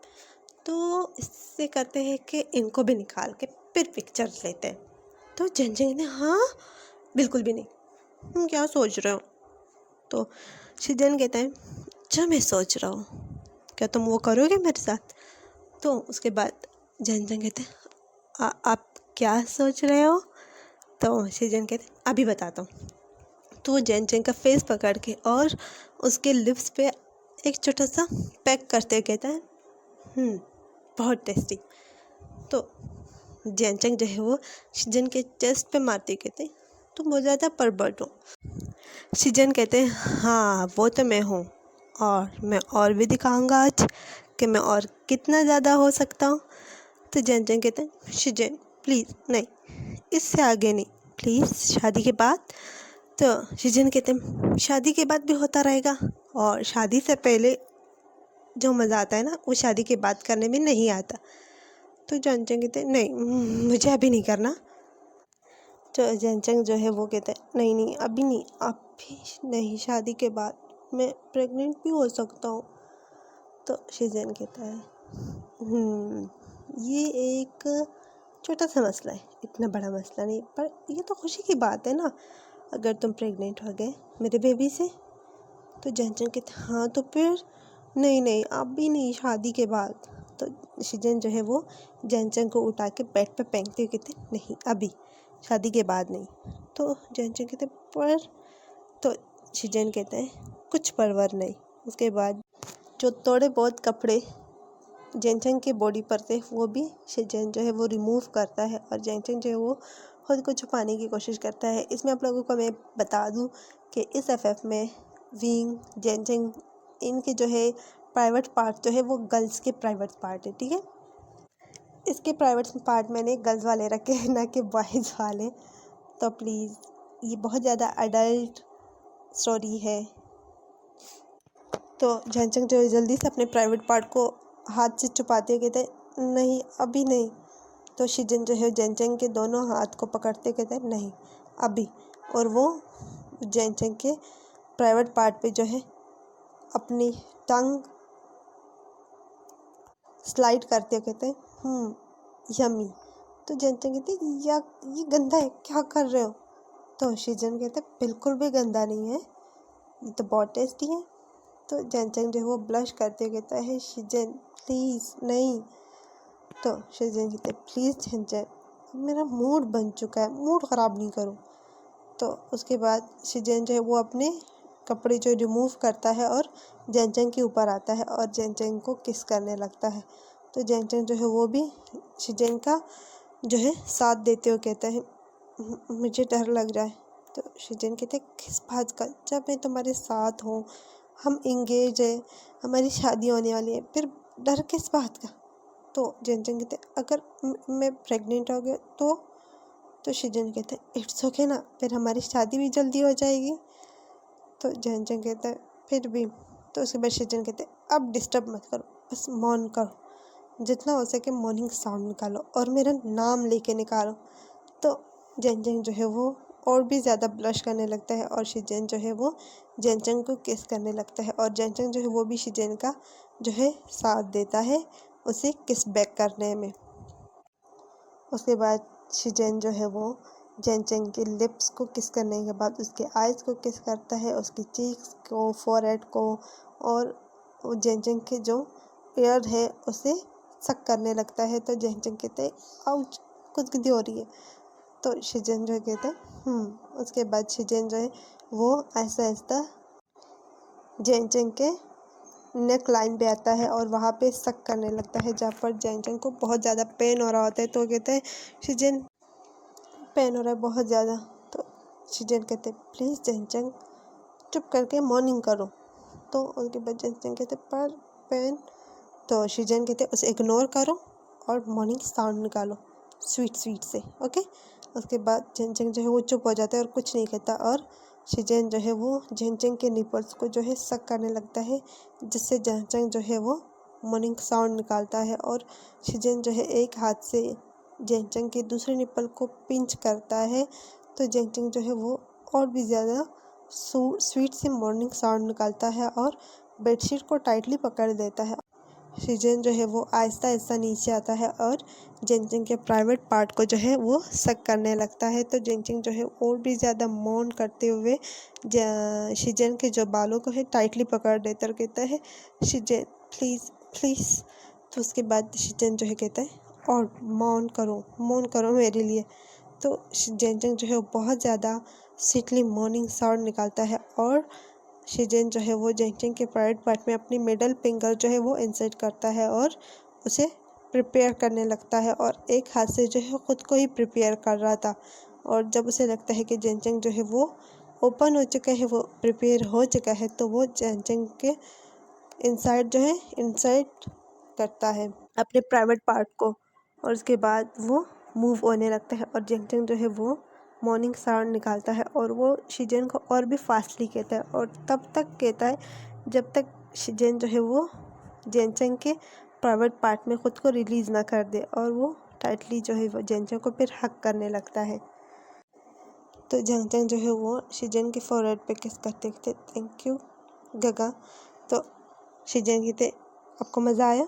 तो इससे करते हैं कि इनको भी निकाल के फिर पिक्चर्स लेते हैं। तो जेनचंग कहते हाँ बिल्कुल भी नहीं, तुम क्या सोच रहे हो। तो शीजन कहता है जो मैं सोच रहा हूँ क्या तुम वो करोगे मेरे साथ। तो उसके बाद जेनचंग कहते आप क्या सोच रहे हो। तो शीजन कहते अभी बताता हूँ। तो वो जेनचंग का फेस पकड़ के और उसके लिप्स पे एक छोटा सा पैक करते हुए कहता है बहुत टेस्टी। तो जेनचंग जो है वो शीजन के चेस्ट पे मारते कहते तुम बहुत ज़्यादा परवर्ट हो। शीजन कहते हैं हाँ वो तो मैं हूँ, और मैं और भी दिखाऊंगा आज कि मैं और कितना ज़्यादा हो सकता हूँ। तो जेनचंग कहते हैं शीजन प्लीज़ नहीं, इससे आगे नहीं, प्लीज़ शादी के बाद। तो शीजन कहते हैं शादी के बाद भी होता रहेगा, और शादी से पहले जो मज़ा आता है ना वो शादी के बाद करने में नहीं आता। तो जेनचंग कहते हैं नहीं मुझे अभी नहीं करना। तो जेनचंग जो है वो कहते हैं नहीं नहीं अभी नहीं, अभी नहीं, शादी के बाद मैं प्रेग्नेंट भी हो सकता हूँ। तो शीजन कहता है ये एक छोटा सा मसला है, इतना बड़ा मसला नहीं, पर ये तो खुशी की बात है ना अगर तुम प्रेग्नेंट हो गए मेरे बेबी से। तो जेनचंग कहते हाँ तो फिर नहीं नहीं अभी नहीं, शादी के बाद। तो शीजन जो है वो जेनचंग को उठा के बेड पे फेंकते हुए कहते नहीं अभी, शादी के बाद नहीं। तो जेनचंग कहते पर। तो शीजन कहते हैं कुछ परवर नहीं। उसके बाद जो थोड़े बहुत कपड़े जेनचंग के बॉडी पर थे वो भी शीजन जो है वो रिमूव करता है और जेनचंग जो है वो खुद को छुपाने की कोशिश करता है। इसमें आप लोगों को मैं बता दूं कि इस एफएफ में विंग जेनचंग इनके जो है प्राइवेट पार्ट जो है वो गर्ल्स के प्राइवेट पार्ट है, ठीक है। इसके प्राइवेट पार्ट मैंने गर्ल्स वाले रखे हैं ना कि बॉयज़ वाले। तो प्लीज़ ये बहुत ज़्यादा अडल्ट स्टोरी है। तो जेनचंग जो है जल्दी से अपने प्राइवेट पार्ट को हाथ से छुपाते कहते नहीं अभी नहीं। तो शीजन जो है जेनचंग के दोनों हाथ को पकड़ते कहते नहीं अभी, और वो जेनचंग के प्राइवेट पार्ट पे जो है अपनी टंग स्लाइड करते कहते यमी। तो जेनचंग कहते या ये गंदा है, क्या कर रहे हो। तो शीजन कहते बिल्कुल भी गंदा नहीं है, ये तो बहुत टेस्टी है। तो जेनचंग जो है वो ब्लश करते कहता है शीजन प्लीज़ नहीं। तो शीजन कहते प्लीज़ जेनचंग मेरा मूड बन चुका है, मूड ख़राब नहीं करो। तो उसके बाद शीजन जो है वो अपने कपड़े जो रिमूव करता है और जेनचंग के ऊपर आता है और जेनचंग को किस करने लगता है। तो जेनचंग जो है वो भी शीजन का जो है साथ देते हुए कहता है मुझे डर लग रहा है। तो शीजन कहते किस बात का, जब मैं तुम्हारे साथ हूँ, हम इंगेज है, हमारी शादी होने वाली है, फिर डर किस बात का। तो जेनचंग कहते अगर मैं प्रेग्नेंट हो गया तो शिजन कहते इट्स ओके ना, फिर हमारी शादी भी जल्दी हो जाएगी। तो जेनचंग कहता है फिर भी। तो उसके बाद शिजन कहते अब डिस्टर्ब मत करो, बस मौन करो, जितना हो सके मॉर्निंग साउंड निकालो और मेरा नाम लेके निकालो। तो जेनचंग जो है वो और भी ज़्यादा ब्लश करने लगता है और शिजन जो है वो जेनचंग को किस करने लगता है और जेनचंग जो है वो भी शिजन का जो है साथ देता है उसे किस बैक करने में। उसके बाद शिजन जो है वो जेनचंग के लिप्स को किस करने के बाद उसके आइज़ को किस करता है, उसकी चीक्स को, फोरहेड को, और वो जेनचंग के जो ईयर है उसे सक करने लगता है। तो जेनचंग कहते हैं आउच, कुछ गंदी हो रही है। तो शिजन जो कहता है उसके बाद शिजन जो है वो ऐसा ऐसा जेनचंग के नेक लाइन पे आता है और वहाँ पे सक करने लगता है जहाँ पर जेनचंग को बहुत ज़्यादा पेन हो रहा होता है। तो कहते हैं शिजन पेन हो रहा है बहुत ज़्यादा। तो शिजन कहते प्लीज़ जेनचंग चुप करके मॉर्निंग करो। तो उसके बाद जेनचंग कहते पर पेन। तो शिजन कहते उसे इग्नोर करो और मॉर्निंग साउंड निकालो स्वीट स्वीट से, ओके। उसके बाद जेनचंग जो है वो चुप हो जाता है और कुछ नहीं कहता और शिजन जो है वो जेनचंग के निपल्स को जो है सक करने लगता है जिससे जेनचंग जो है वो मॉर्निंग साउंड निकालता है और शिजन जो है एक हाथ से जेनचंग के दूसरे निपल को पिंच करता है। तो जेनचंग जो है वो और भी ज़्यादा स्वीट से मॉर्निंग साउंड निकालता है और बेडशीट को टाइटली पकड़ देता है। शिजन जो है वो आहिस्ता आहिस्ता नीचे आता है और जेनचंग के प्राइवेट पार्ट को जो है वो सक करने लगता है। तो जेनचंग जो है और भी ज़्यादा मौन करते हुए शिजन के जो बालों को है टाइटली पकड़ देता और कहता है शिजन प्लीज़ प्लीज़। तो उसके बाद शिजन जो है कहता है और मौन करो मेरे लिए। तो जेनचंग जो है वो बहुत ज़्यादा स्वीटली मॉर्निंग साउंड निकालता है और शिजन जो है वो जेनचंग के प्राइवेट पार्ट में अपनी मिडल फिंगर जो है वो इंसर्ट करता है और उसे प्रिपेयर करने लगता है और एक हाथ से जो है ख़ुद को ही प्रिपेयर कर रहा था। और जब उसे लगता है कि जेनचंग जो है वो ओपन हो चुका है, वो प्रिपेयर हो चुका है, तो वो जेनचंग के इनसाइड जो है इंसर्ट करता है अपने प्राइवेट पार्ट को और उसके बाद वो मूव होने लगता है और जेनचंग जो है वो मॉर्निंग साउंड निकालता है और वो शिजन को और भी फास्टली कहता है और तब तक कहता है जब तक शिजन जो है वो जेनचंग के प्राइवेट पार्ट में ख़ुद को रिलीज़ ना कर दे और वो टाइटली जो है वो जेनचंग को फिर हक करने लगता है। तो जेनचंग जो है वो शिजन के फोरहेड पे किस करते कहते थैंक यू गगा। तो शिजन कहते आपको मज़ा आया।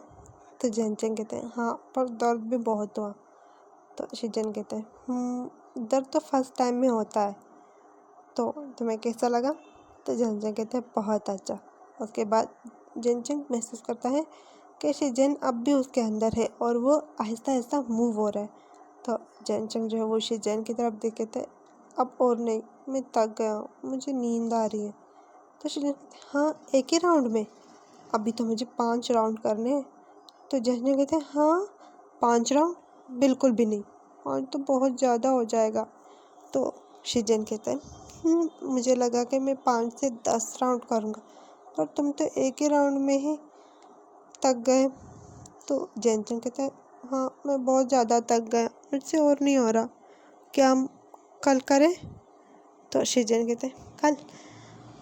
तो जेनचंग कहते हैं हाँ पर दर्द भी बहुत हुआ। तो शिजन कहते हैं दर्द तो फर्स्ट टाइम में होता है, तो तुम्हें कैसा लगा। तो जेनचंग कहते हैं बहुत अच्छा। उसके बाद जेनचंग महसूस करता है कि शिजन अब भी उसके अंदर है और वो आहिस्ता आहिस्ता मूव हो रहा है। तो जेनचंग जो है वो शिजन की तरफ देख कहते हैं अब और नहीं, मैं थक गया हूँ, मुझे नींद आ रही है। तो शिजन कहते हैं हाँ एक ही राउंड में, अभी तो मुझे 5 राउंड करने हैं। तो जेनचंग कहते हैं हाँ 5 राउंड, बिल्कुल भी नहीं, 5 तो बहुत ज़्यादा हो जाएगा। तो शिजन कहता है मुझे लगा कि मैं 5 से 10 राउंड करूँगा, पर तुम तो एक ही राउंड में ही थक गए। तो जेनचंग कहता है हाँ मैं बहुत ज़्यादा थक गया, मुझसे और नहीं हो रहा, क्या हम कल करें। तो शिजन कहते हैं कल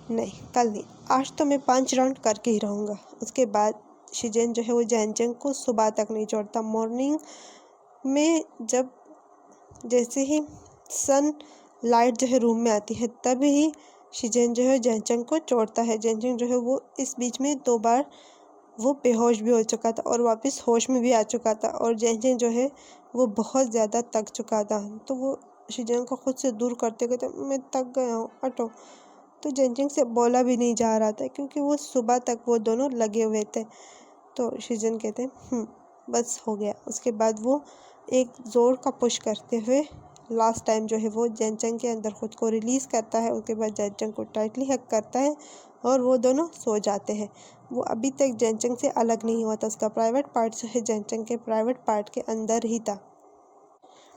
नहीं, कल नहीं, आज तो मैं 5 राउंड करके ही रहूँगा। उसके बाद शिजन जो है वो जेनचंग को सुबह तक नहीं छोड़ता। मॉर्निंग में जब जैसे ही सन लाइट जो है रूम में आती है तब ही शिजन जो है जेनचंग को छोड़ता है। जेनचंग जो है वो इस बीच में 2 बार वो बेहोश भी हो चुका था और वापस होश में भी आ चुका था और जेनचंग जो है वो बहुत ज़्यादा थक चुका था। तो वो शिजन को खुद से दूर करते कहते मैं थक गया हूँ, हटो। तो जेनचंग से बोला भी नहीं जा रहा था क्योंकि वो सुबह तक वो दोनों लगे हुए थे। तो शिजन कहते बस हो गया। उसके बाद वो एक ज़ोर का पुश करते हुए लास्ट टाइम जो है वो जेनचंग के अंदर ख़ुद को रिलीज़ करता है। उसके बाद जेनचंग को टाइटली हक करता है और वो दोनों सो जाते हैं। वो अभी तक जेनचंग से अलग नहीं हुआ था, उसका प्राइवेट पार्ट जो है जेनचंग के प्राइवेट पार्ट के अंदर ही था।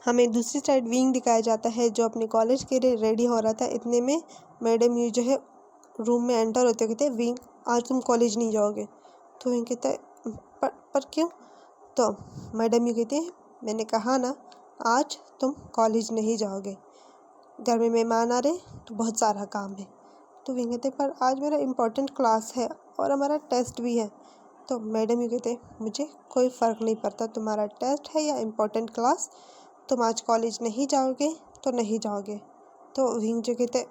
हमें दूसरी साइड विंग दिखाया जाता है जो अपने कॉलेज के लिए रेडी हो रहा था। इतने में मैडम यू जो है रूम में एंटर होते कहते विंग आज तुम कॉलेज नहीं जाओगे। तो विंग कहता है पर क्यों। तो मैडम यू कहती है, मैंने कहा ना आज तुम कॉलेज नहीं जाओगे, घर में मेहमान आ रहे तो बहुत सारा काम है। तो विंग कहते पर आज मेरा इम्पोर्टेंट क्लास है और हमारा टेस्ट भी है। तो मैडम यू कहते मुझे कोई फ़र्क नहीं पड़ता तुम्हारा टेस्ट है या इम्पोर्टेंट क्लास, तुम आज कॉलेज नहीं जाओगे तो नहीं जाओगे। तो विंग जो कहते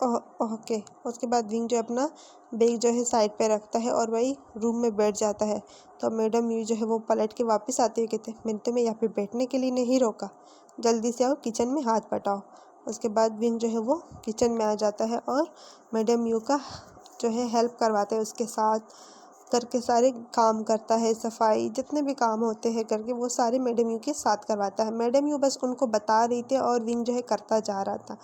ओके। उसके बाद विंग जो अपना बैग जो है साइड पे रखता है और वही रूम में बैठ जाता है। तो मैडम यू जो है वो पलट के वापस आते हुए कहते मैंने तुम्हें यहाँ पे बैठने के लिए नहीं रोका, जल्दी से आओ किचन में हाथ बटाओ। उसके बाद विंग जो है वो किचन में आ जाता है और मैडम यू का जो है हेल्प करवाता है, उसके साथ करके सारे काम करता है, सफाई जितने भी काम होते हैं करके वो सारे मैडम यू के साथ करवाता है। मैडम यू बस उनको बता रही थी और विंग जो है करता जा रहा था।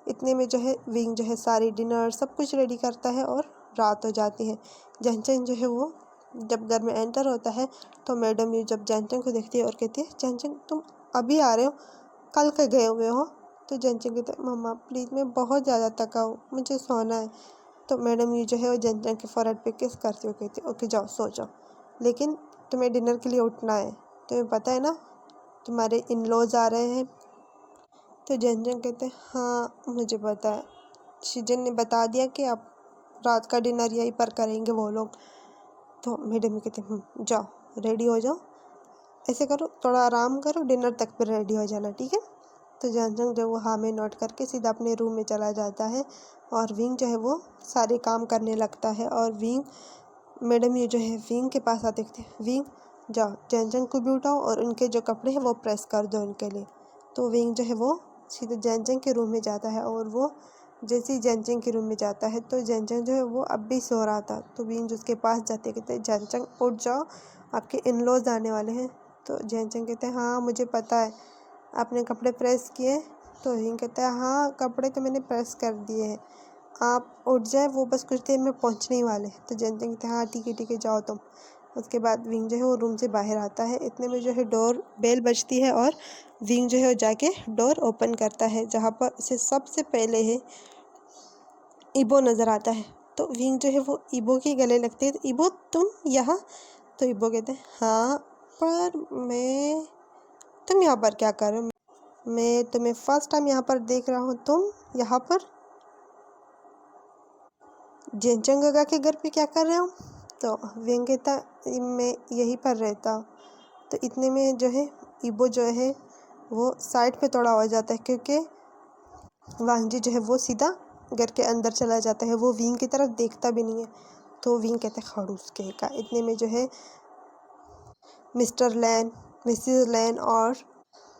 इतने में जो है विंग जो है सारी डिनर सब कुछ रेडी करता है और रात हो जाती है। जैनचंग जो है वो जब घर में एंटर होता है तो मैडम यू जब जैनचंग को देखती है और कहती है जैनचंग तुम अभी आ रहे हो, कल के गए हुए हो। तो जैनचंग कहते हैं मम्मा प्लीज़ मैं बहुत ज़्यादा थका हूँ, मुझे सोना है। तो मैडम यू जो है वो जैनचंग के फोrehead पे किस करती हो कहती है ओके जाओ सो जाओ, लेकिन तुम्हें डिनर के लिए उठना है, तुम्हें पता है ना तुम्हारे इन लॉज आ रहे हैं। तो जैनचंग कहते हैं हाँ मुझे पता है, शीजन ने बता दिया कि आप रात का डिनर यहीं पर करेंगे वो लोग। तो मैडम यू कहते हैं जाओ रेडी हो जाओ, ऐसे करो थोड़ा आराम करो, डिनर तक फिर रेडी हो जाना ठीक है। तो जैनचंग जो वो हाँ में नोट करके सीधा अपने रूम में चला जाता है और विंग जो है वो सारे काम करने लगता है। और विंग मैडम यू जो है विंग के पास आते थे, विंग जाओ जैनचंग को भी उठाओ और उनके जो कपड़े हैं वो प्रेस कर दो उनके लिए। तो विंग जो है वो सीधे जैनचंग के रूम में जाता है और वो जैसे ही जैनचंग के रूम में जाता है तो जैनचंग जो है वो अब भी सो रहा था। तो विंग उसके पास जाते कहते जैनचंग उठ जाओ, आपके इन लॉज आने वाले हैं। तो जैनचंग कहते हैं हाँ मुझे पता है, आपने कपड़े प्रेस किए। तो विंग कहता है हाँ कपड़े तो मैंने प्रेस कर दिए हैं, आप उठ जाए वो बस कुछ देर में पहुंचने ही वाले। तो जैनचंग कहते हैं हाँ ठीक है जाओ तुम। उसके बाद विंग जो है वो रूम से बाहर आता है। इतने में जो है डोर बेल बजती है और विंग जो है वो जाके डोर ओपन करता है, जहाँ पर उसे सबसे पहले है इबो नज़र आता है। तो विंग जो है वो इबो के गले लगते हैं, तो इबो तुम यहाँ। तो इबो कहते हैं हाँ पर तुम यहाँ पर क्या कर रहे हो, मैं तुम्हें फर्स्ट टाइम यहाँ पर देख रहा हूँ, तुम यहाँ पर जैनचंग गगा के घर पे क्या कर रहे हो। तो विंग कहता मैं यहीं पर रहता हूँ। तो इतने में जो है इबो जो है वो साइड पे थोड़ा हो जाता है, क्योंकि वांगजी जो है वो सीधा घर के अंदर चला जाता है, वो विंग की तरफ देखता भी नहीं है। तो विंग कहते हैं खड़ूस कहेगा। इतने में जो है मिस्टर लैन, मिसिस लैन और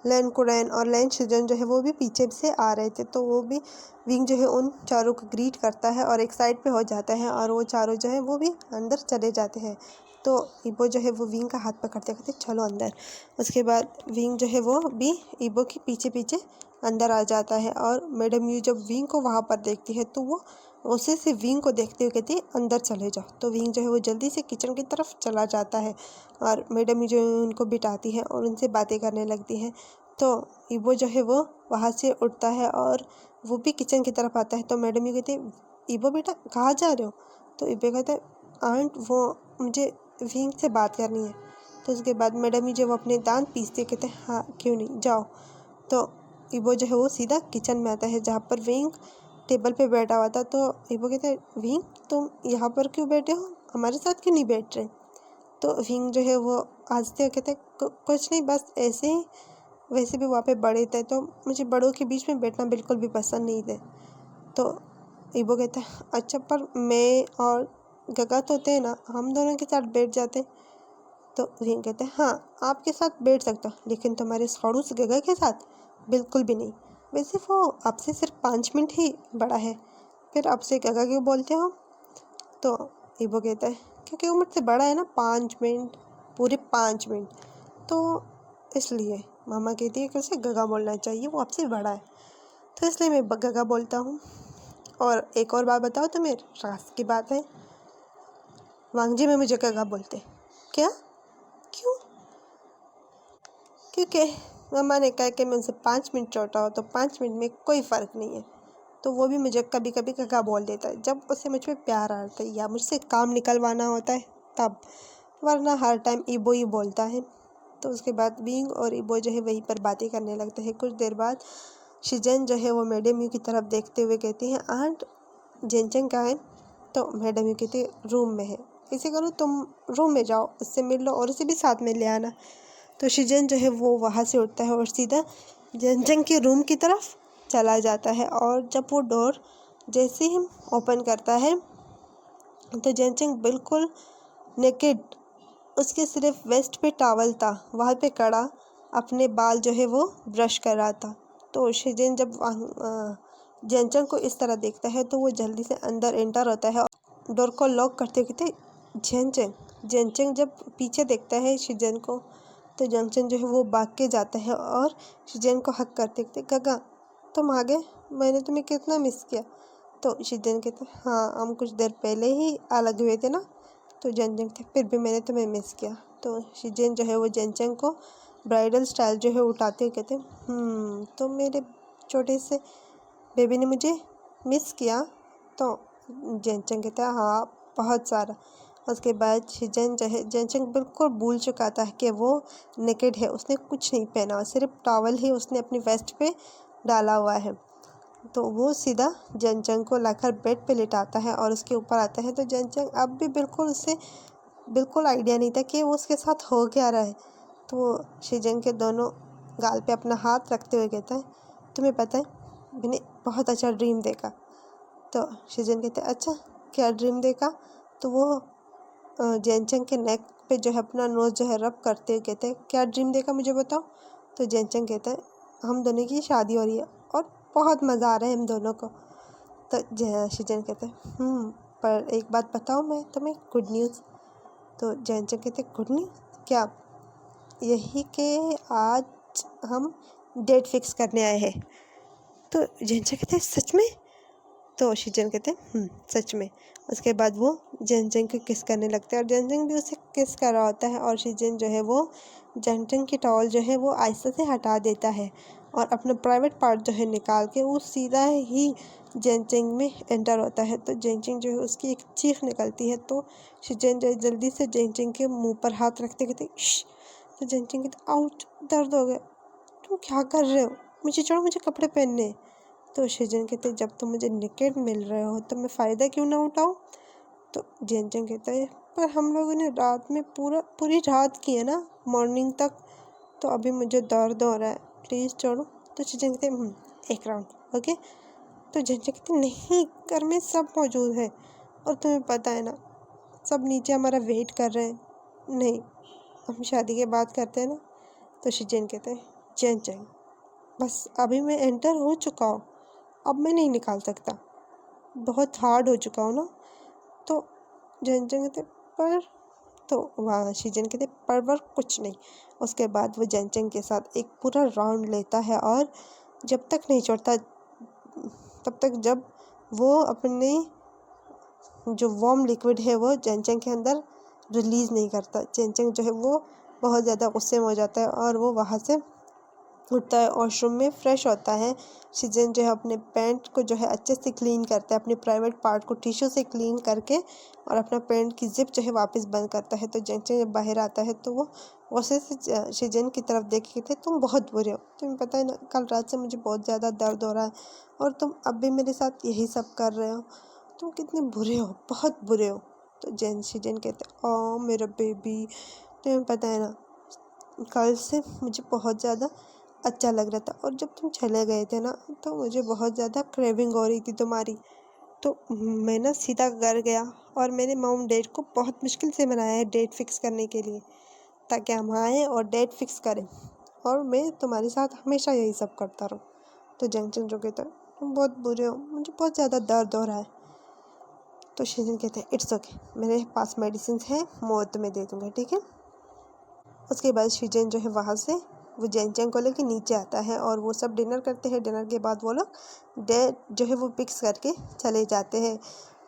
लैन कुरैन और लैन शुजन जो है वो भी पीछे से आ रहे थे। तो वो भी विंग जो है उन चारों को ग्रीट करता है और एक साइड पे हो जाता है और वो चारों जो है वो भी अंदर चले जाते हैं। तो इबो जो है वो विंग का हाथ पकड़ते कहते चलो अंदर। उसके बाद विंग जो है वो भी इबो के पीछे पीछे अंदर आ जाता है और मैडम यू जब विंग को वहाँ पर देखती है तो वो उसे से विंग को देखते हुए कहती है अंदर चले जाओ। तो विंग जो है वो जल्दी से किचन की तरफ चला जाता है और मैडम यू जो है उनको बिठाती है और उनसे बातें करने लगती है। तो इबो जो है वो वहाँ से उठता है और वो भी किचन की तरफ आता है। तो मैडम यू कहती है इबो बेटा कहाँ जा रहे हो। तो इबो कहता है आंट वो मुझे विंग से बात करनी है। तो उसके बाद मैडम यू जो वो अपने दांत पीसते कहते हैं हाँ क्यों नहीं जाओ। तो इबो जो है वो सीधा किचन में आता है जहाँ पर विंग टेबल पे बैठा हुआ था। तो इबो कहते हैं विंग तुम यहाँ पर क्यों बैठे हो, हमारे साथ क्यों नहीं बैठ रहे। तो विंग जो है वो हंसते कहते कुछ नहीं बस ऐसे ही, वैसे भी वहाँ पे बड़े थे तो मुझे बड़ों के बीच में बैठना बिल्कुल भी पसंद नहीं थे। तो इबो कहता है अच्छा पर मैं और गगा तो थे ना, हम दोनों के साथ बैठ जाते। तो विंग कहते हैं हाँ आपके साथ बैठ सकता हूँ, लेकिन तुम्हारे खड़ूस गगा के साथ बिल्कुल भी नहीं। वैसे वो आपसे सिर्फ 5 मिनट ही बड़ा है, फिर आपसे गगा क्यों बोलते हो। तो इबो कहता है क्योंकि वो मुझसे बड़ा है ना 5 मिनट, पूरे 5 मिनट, तो इसलिए मामा कहती है कि उसे गगा बोलना चाहिए, वो आपसे बड़ा है, तो इसलिए मैं गगा बोलता हूँ। और एक और बात बताओ तुम्हें रास की बात है, वांगजी में मुझे गगा बोलते क्या, क्यों, क्योंकि मामा ने कहा कि मैं उनसे 5 मिनट छोटा हो तो 5 मिनट में कोई फ़र्क नहीं है, तो वो भी मुझे कभी कभी गगा बोल देता है जब उसे मुझ पर प्यार आता है या मुझसे काम निकलवाना होता है तब, वरना हर टाइम इबो ही बोलता है। तो उसके बाद विंग और इबो जो है वहीं पर बातें करने लगते हैं। कुछ देर बाद शिजन जो है वो मैडम यू की तरफ देखते हुए कहती है, आंट जेनचंग कहाँ है? तो मैडम यू कहती है रूम में है। ऐसे करो तुम रूम में जाओ, उससे मिल लो और उसे भी साथ में ले आना। तो शिजन जो है वो वहाँ से उठता है और सीधा जेनचंग के रूम की तरफ चला जाता है। और जब वो डोर जैसे ही ओपन करता है तो जेनचंग बिल्कुल नेकेड, उसके सिर्फ वेस्ट पे टॉवल था, वहाँ पे खड़ा अपने बाल जो है वो ब्रश कर रहा था। तो शिजन जब जेनचंग को इस तरह देखता है तो वो जल्दी से अंदर एंटर होता है और डोर को लॉक करते हुए कहते जेनचंग जब पीछे देखता है शिजन को तो जेनचंग जो है वो भाग के जाता है और शिजन को हक करते कहते, गगा तुम आ गए, मैंने तुम्हें कितना मिस किया। तो शिजन कहते, हाँ हम कुछ देर पहले ही अलग हुए थे ना। तो जेनचंग थे, फिर भी मैंने तुम्हें मिस किया। तो शिजन जो है वो जेनचंग को ब्राइडल स्टाइल जो है उठाते हुए कहते, तो मेरे छोटे से बेबी ने मुझे मिस किया। तो जेनचंग कहता है, हाँ बहुत सारा। उसके बाद शिजन जो है, जेनचंग बिल्कुल भूल चुका था कि वो नेकेड है, उसने कुछ नहीं पहना, सिर्फ टॉवल ही उसने अपनी वेस्ट पे डाला हुआ है। तो वो सीधा जेनचंग को लाकर बेड पे लिटाता है और उसके ऊपर आता है। तो जेनचंग अब भी उसे बिल्कुल आइडिया नहीं था कि वो उसके साथ हो क्या रहा है। तो वो शिजन के दोनों गाल पे अपना हाथ रखते हुए कहता है, तुम्हें पता है मैंने बहुत अच्छा ड्रीम देखा। तो शिजन कहते, अच्छा क्या ड्रीम देखा? तो वो जेनचंग के नेक पे जो है अपना नोज जो है रब करते हुए कहते हैं, क्या ड्रीम देखा मुझे बताओ। तो जेनचंग कहता है, हम दोनों की शादी हो रही है और बहुत मज़ा आ रहा है हम दोनों को। तो शिजन कहते हैं, पर एक बात बताओ मैं तुम्हें, गुड न्यूज़। तो जेनचंग कहते, गुड न्यूज़ क्या? यही कि आज हम डेट फिक्स करने आए हैं। तो जेनचंग कहते, सच में? तो शिजन कहते हैं, सच में। उसके बाद वो जेनचंग को किस करने लगते हैं और जेनचंग भी उसे किस कर रहा होता है और शिजन जो है वो जेनचंग की टॉवल जो है वो आहिस्ता से हटा देता है और अपना प्राइवेट पार्ट जो है निकाल के वो सीधा ही जेनचंग में एंटर होता है। तो जेनचंग जो है उसकी एक चीख निकलती है। तो शिजन जो है जल्दी से जेनचंग के मुंह पर हाथ रखते कहते, श्श। तो जेनचंग कहते, आउच दर्द हो गया। तुम क्या कर रहे हो? मुझे छोड़ो, मुझे कपड़े पहनने हैं। तो शिजन कहते, जब तुम मुझे नेकेड मिल रहे हो तो मैं फ़ायदा क्यों ना उठाऊं? तो जेनचंग कहता है, पर हम लोगों ने रात में पूरी रात की है ना, मॉर्निंग तक, तो अभी मुझे दर्द हो रहा है, प्लीज़ छोड़ो। तो शिजन कहते, एक राउंड ओके। तो जेनचंग कहते, नहीं घर में सब मौजूद है और तुम्हें पता है ना सब नीचे हमारा वेट कर रहे हैं। नहीं, हम शादी के बाद करते हैं ना। तो शिजन कहते हैं, जेनचंग बस अभी मैं एंटर हो चुका हूँ, अब मैं नहीं निकाल सकता, बहुत हार्ड हो चुका हूँ ना। तो जेनचंग कहते, पर तो वहाँ शिजन कहते, पर कुछ नहीं। उसके बाद वो जेनचंग के साथ एक पूरा राउंड लेता है और जब तक नहीं छोड़ता तब तक जब वो अपने जो वार्म लिक्विड है वो जेनचंग के अंदर रिलीज़ नहीं करता। जेनचंग जो है वो बहुत ज़्यादा गुस्से में हो जाता है और वो वहाँ से उठता है, वॉशरूम में फ्रेश होता है। शिजन जो है अपने पैंट को जो है अच्छे से क्लीन करता है, अपने प्राइवेट पार्ट को टिश्यू से क्लीन करके और अपना पैंट की जिप जो है वापस बंद करता है। तो जेनचंग जब बाहर आता है तो वो गुस्से से शिजन की तरफ देख के कहते, तुम बहुत बुरे हो, तुम्हें पता है ना कल रात से मुझे बहुत ज़्यादा दर्द हो रहा है और तुम अब भी मेरे साथ यही सब कर रहे हो, तुम कितने बुरे हो, बहुत बुरे हो। तो शिजन कहते, ओ मेरा बेबी, तुम्हें पता है ना कल से मुझे बहुत ज़्यादा अच्छा लग रहा था और जब तुम चले गए थे ना तो मुझे बहुत ज़्यादा क्रेविंग हो रही थी तुम्हारी। तो मैं ना सीधा घर गया और मैंने मॉम डैड को बहुत मुश्किल से मनाया है डेट फिक्स करने के लिए, ताकि हम आएँ और डेट फिक्स करें और मैं तुम्हारे साथ हमेशा यही सब करता रहूँ। तो जेनचंग जो कहता है, तुम बहुत बुरे हो, मुझे बहुत ज़्यादा दर्द हो रहा है। तो शिजन कहते हैं, इट्स ओके, मेरे पास मेडिसिन है, मैं तुम्हें दे दूँगा, ठीक है। उसके बाद शिजन जो है वहाँ से वो जेनचंग को लेके नीचे आता है और वो सब डिनर करते हैं। डिनर के बाद वो लोग डेट जो है वो फिक्स करके चले जाते हैं।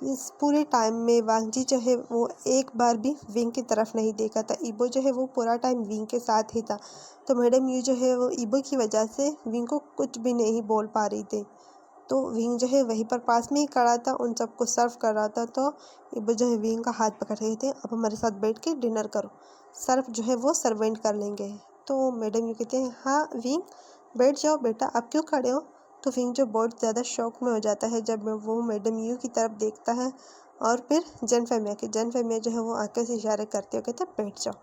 इस पूरे टाइम में वांगजी जो है वो एक बार भी विंग की तरफ नहीं देखा था। इबो जो है वो पूरा टाइम विंग के साथ ही था। तो मैडम यू जो है वो इबो की वजह से विंग को कुछ भी नहीं बोल पा रही थी। तो विंग जो है वहीं पर पास में ही खड़ा था, उन सबको सर्व कर रहा था। तो इबो जो है विंग का हाथ पकड़ रहे थे, अब हमारे साथ बैठ के डिनर करो, सर्व जो है वो सर्वेंट कर लेंगे। तो मैडम यू कहते हैं हाँ विंग बैठ जाओ बेटा, आप क्यों खड़े हो। तो विंग जो बहुत ज़्यादा शौक में हो जाता है जब वो मैडम यू की तरफ देखता है। और फिर जन फैमिया जो है वो आके से इशारे करते हो कहते बैठ जाओ।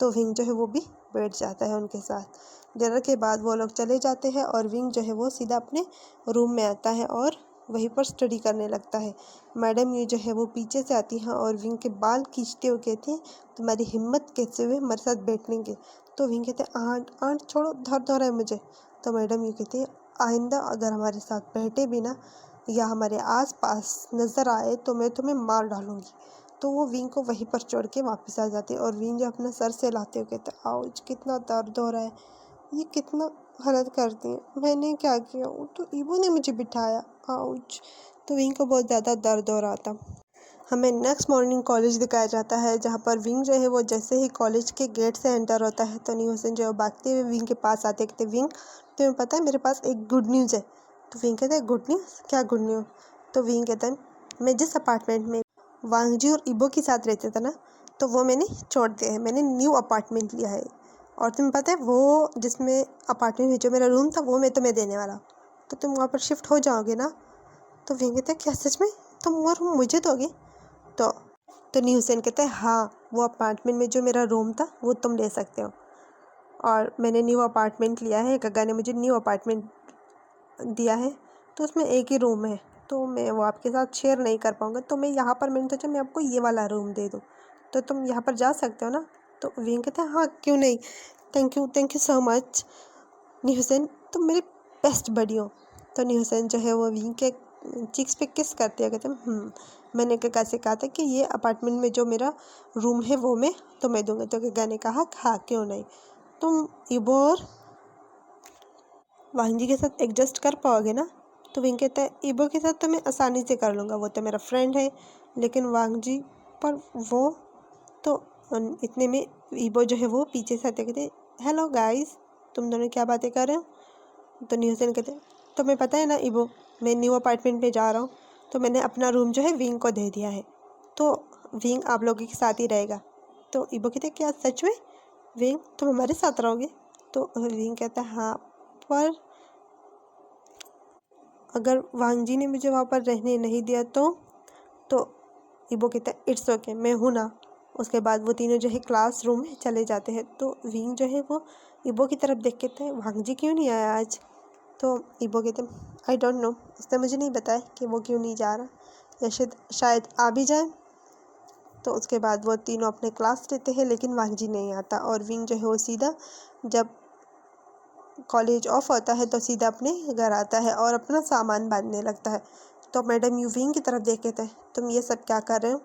तो विंग जो है वो भी बैठ जाता है उनके साथ। डिनर के बाद वो लोग चले जाते हैं और विंग जो है वो सीधा अपने रूम में आता है और वहीं पर स्टडी करने लगता है। मैडम यू जो है वो पीछे से आती हैं और विंग के बाल खींचते हुए कहती हैं तुम्हारी हिम्मत कैसे हुए हमारे साथ बैठने के। तो विंग कहते हैं आंट आंट छोड़ो, दर्द हो रहा है मुझे। तो मैडम यू कहती है आइंदा अगर हमारे साथ बैठे भी ना या हमारे आस पास नज़र आए तो मैं तुम्हें मार डालूंगी। तो वो विंग को वहीं पर छोड़ के वापस आ जाती है और विंग जो अपना सर से लाते हुए कहते हैं आउच कितना दर्द हो रहा है, ये कितना गलत करती है, मैंने क्या किया, वो तो ईबो ने मुझे बिठाया, आउच। तो विंग को बहुत ज़्यादा दर्द हो रहा था। हमें नेक्स्ट मॉर्निंग कॉलेज दिखाया जाता है जहाँ पर विंग जो है वो जैसे ही कॉलेज के गेट से एंटर होता है तो न्यू हुसैन जो है भागते हुए विंग के पास आते कहते विंग तुम्हें पता है मेरे पास एक गुड न्यूज़ है। तो विंग कहता है गुड न्यूज़, क्या गुड न्यूज़। तो विंग कहता है मैं जिस अपार्टमेंट में वांगजी और इबो के साथ रहते थे ना तो वो मैंने छोड़ दिया है, मैंने न्यू अपार्टमेंट लिया है। और तुम्हें पता है वो जिसमें अपार्टमेंट में जो मेरा रूम था वो मैं तुम्हें देने वाला, तो तुम वहाँ पर शिफ्ट हो जाओगे ना। तो विंग कहता है क्या सच में तुम वो रूम मुझे दोगे। तो तो न्यू हुसैन कहता है हाँ वो अपार्टमेंट में जो मेरा रूम था वो तुम ले सकते हो, और मैंने न्यू अपार्टमेंट लिया है, गग्गा ने मुझे न्यू अपार्टमेंट दिया है तो उसमें एक ही रूम है, तो मैं वो आपके साथ शेयर नहीं कर पाऊँगा, तो मैं यहाँ पर मैंने सोचा मैं आपको ये वाला रूम दे दूँ, तो तुम यहाँ पर जा सकते हो ना। तो विंग कहते हैं हाँ क्यों नहीं, thank you so much new Hussain, तुम मेरे बेस्ट बडी हो। तो न्यू हुसैन जो है वो विंग के चिक्स पे किस करते हैं, कहते हैं मैंने गग्गा से कहा था कि ये अपार्टमेंट में जो मेरा रूम है वो मैं तुम्हें दूंगा। तो गग्गा ने कहा हाँ क्यों नहीं, तुम इबो और वांजी के साथ एडजस्ट कर पाओगे ना। तो विंग कहता है इबो के साथ तो मैं आसानी से कर लूँगा, वो तो मेरा फ्रेंड है, लेकिन वांजी पर वो तो इतने में इबो जो है वो पीछे से आते कहते हेलो गाइस तुम दोनों क्या बातें कर रहे हो। तो न्यू हुसैन कहते तुम्हें पता है ना इबो मैं न्यू अपार्टमेंट में जा रहा हूँ, तो मैंने अपना रूम जो है विंग को दे दिया है, तो विंग आप लोगों के साथ ही रहेगा। तो इबो कहते क्या सच में विंग तुम हमारे साथ रहोगे। तो विंग कहता है हाँ, पर अगर वांगजी ने मुझे वहाँ पर रहने नहीं दिया तो इबो कहता है इट्स ओके मैं हूँ ना। उसके बाद वो तीनों जो है क्लासरूम में चले जाते हैं। तो विंग जो है वो इबो की तरफ देख कहते हैं वांगजी क्यों नहीं आया आज। तो इबो कहते हैं आई डोंट नो, उसने मुझे नहीं बताया कि वो क्यों नहीं जा रहा, या शायद आ भी जाए। तो उसके बाद वो तीनों अपने क्लास लेते हैं लेकिन वांगजी नहीं आता, और विंग जो है वो सीधा जब कॉलेज ऑफ होता है तो सीधा अपने घर आता है और अपना सामान बांधने लगता है। तो मैडम यू विंग की तरफ देख कहते हैं तुम ये सब क्या कर रहे हो।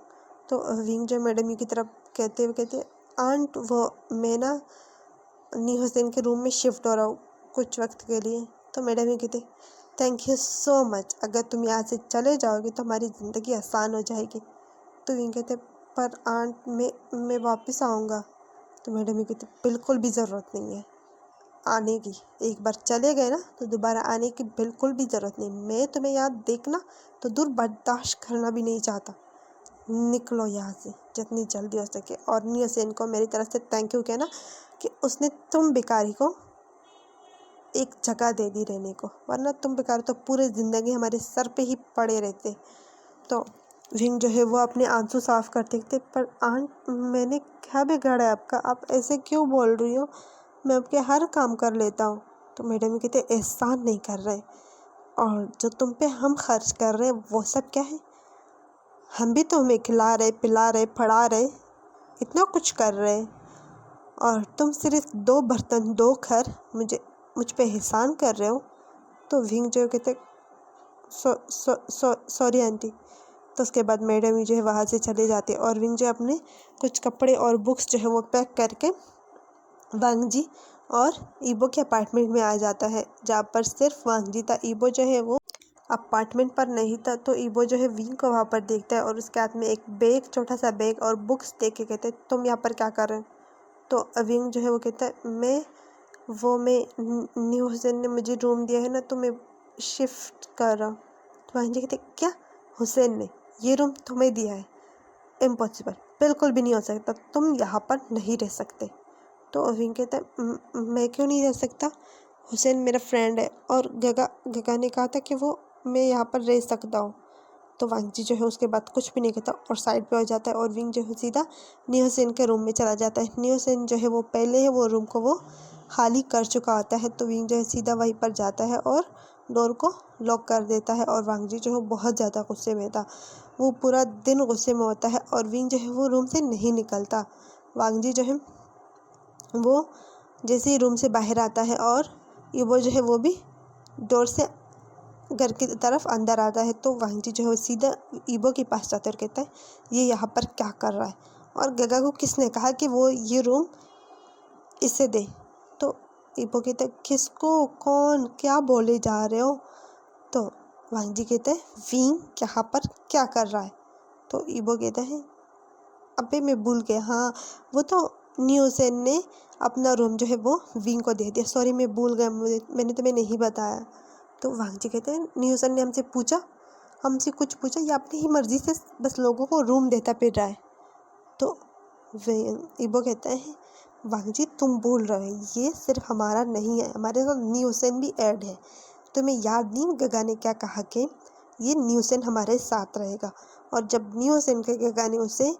तो विंग जो मैडम यू की तरफ कहते हुए कहते आंट वो मैं ना न्यू हुसैन के रूम में शिफ्ट हो रहा हूँ कुछ वक्त के लिए। तो मैडम यू कहते थैंक यू सो मच, अगर तुम यहाँ से चले जाओगे तो हमारी ज़िंदगी आसान हो जाएगी। तो विंग कहते पर आंट मैं वापस आऊँगा। तो मैडम यू कहते बिल्कुल भी ज़रूरत नहीं है आने की, एक बार चले गए ना तो दोबारा आने की बिल्कुल भी ज़रूरत नहीं, मैं तुम्हें यहाँ देखना तो दूर बर्दाश्त करना भी नहीं चाहता, निकलो यहाँ से जितनी जल्दी हो सके। और न्यू हुसैन को मेरी तरफ से थैंक यू कहना कि उसने तुम बेकारी को एक जगह दे दी रहने को, वरना तुम बेकार तो पूरी ज़िंदगी हमारे सर पे ही पड़े रहते। तो विंग जो है वो अपने आंसू साफ करते थे पर आंट मैंने क्या बिगाड़ा है आपका, आप ऐसे क्यों बोल रही हो, मैं आपके हर काम कर लेता हूँ। तो मैडम कहते एहसान नहीं कर रहे, और जो तुम पे हम खर्च कर रहे हैं वो सब क्या है, हम भी तो हमें खिला रहे पिला रहे पढ़ा रहे इतना कुछ कर रहे हैं, और तुम सिर्फ 2 बर्तन 2 घर मुझ पे एहसान कर रहे हो। तो विंग जो कहते सॉरी आंटी। तो उसके बाद मैडम जो है वहाँ से चले जाते और विंग जो अपने कुछ कपड़े और बुक्स जो है वो पैक करके वांगजी और ईबो के अपार्टमेंट में आ जाता है, जहाँ पर सिर्फ वांगजी था, ईबो जो है वो अपार्टमेंट पर नहीं था। तो ईबो जो है विंग को वहाँ पर देखता है और उसके हाथ में एक बैग, छोटा सा बैग और बुक्स देख के कहते हैं तुम यहाँ पर क्या कर रहे हो। तो विंग जो है वो कहता है मैं न्यू हुसैन ने मुझे रूम दिया है ना, तो मैं शिफ्ट कर रहा हूँ। तो वांग जी कहते क्या, हुसैन ने ये रूम तुम्हें दिया है? इम्पॉसिबल, बिल्कुल भी नहीं हो सकता, तुम यहाँ पर नहीं रह सकते। तो विंग कहता है मैं क्यों नहीं रह सकता? हुसैन मेरा फ्रेंड है और गगा ने कहा था कि वो मैं यहाँ पर रह सकता हूँ। तो वांग जी जो है उसके बाद कुछ भी नहीं कहता और साइड पे हो जाता है और विंग जो है सीधा न्यू हुसैन के रूम में चला जाता है। न्यू हुसैन जो है वो पहले है वो रूम को वो खाली कर चुका होता है। तो विंग जो है सीधा वहीं पर जाता है और डोर को लॉक कर देता है और वांग जी जो है बहुत ज़्यादा गुस्से में था। वो पूरा दिन गुस्से में होता है और विंग जो है वो रूम से नहीं निकलता। वांग जी जो है वो जैसे ही रूम से बाहर आता है और ईबो जो है वो भी डोर से घर की तरफ अंदर आता है। तो वांग जी जो है सीधा ईबो के पास जाता है और कहता है ये यहाँ पर क्या कर रहा है और गगा को किसने कहा कि वो ये रूम इसे दे? तो ईबो कहता है किसको, कौन, क्या बोले जा रहे हो? तो वांग जी कहते हैं विंग यहाँ पर क्या कर रहा है? तो ईबो कहता है अबे मैं भूल गया, हाँ वो तो न्यू हुसैन ने अपना रूम जो है वो विंग को दे दिया, सॉरी मैं भूल गया, मैंने तुम्हें नहीं बताया। तो वांग जी कहते हैं न्यू हुसैन ने हमसे कुछ पूछा या अपनी ही मर्जी से बस लोगों को रूम देता फिर रहा है? तो ईबो कहता है वांग जी तुम भूल रहे हो, ये सिर्फ हमारा नहीं है, हमारे साथ न्यू हुसैन भी ऐड है। तुम्हें याद नहीं गगा ने क्या कहा कि ये न्यू हुसैन हमारे साथ रहेगा, और जब न्यू हुसैन के गगा ने उसे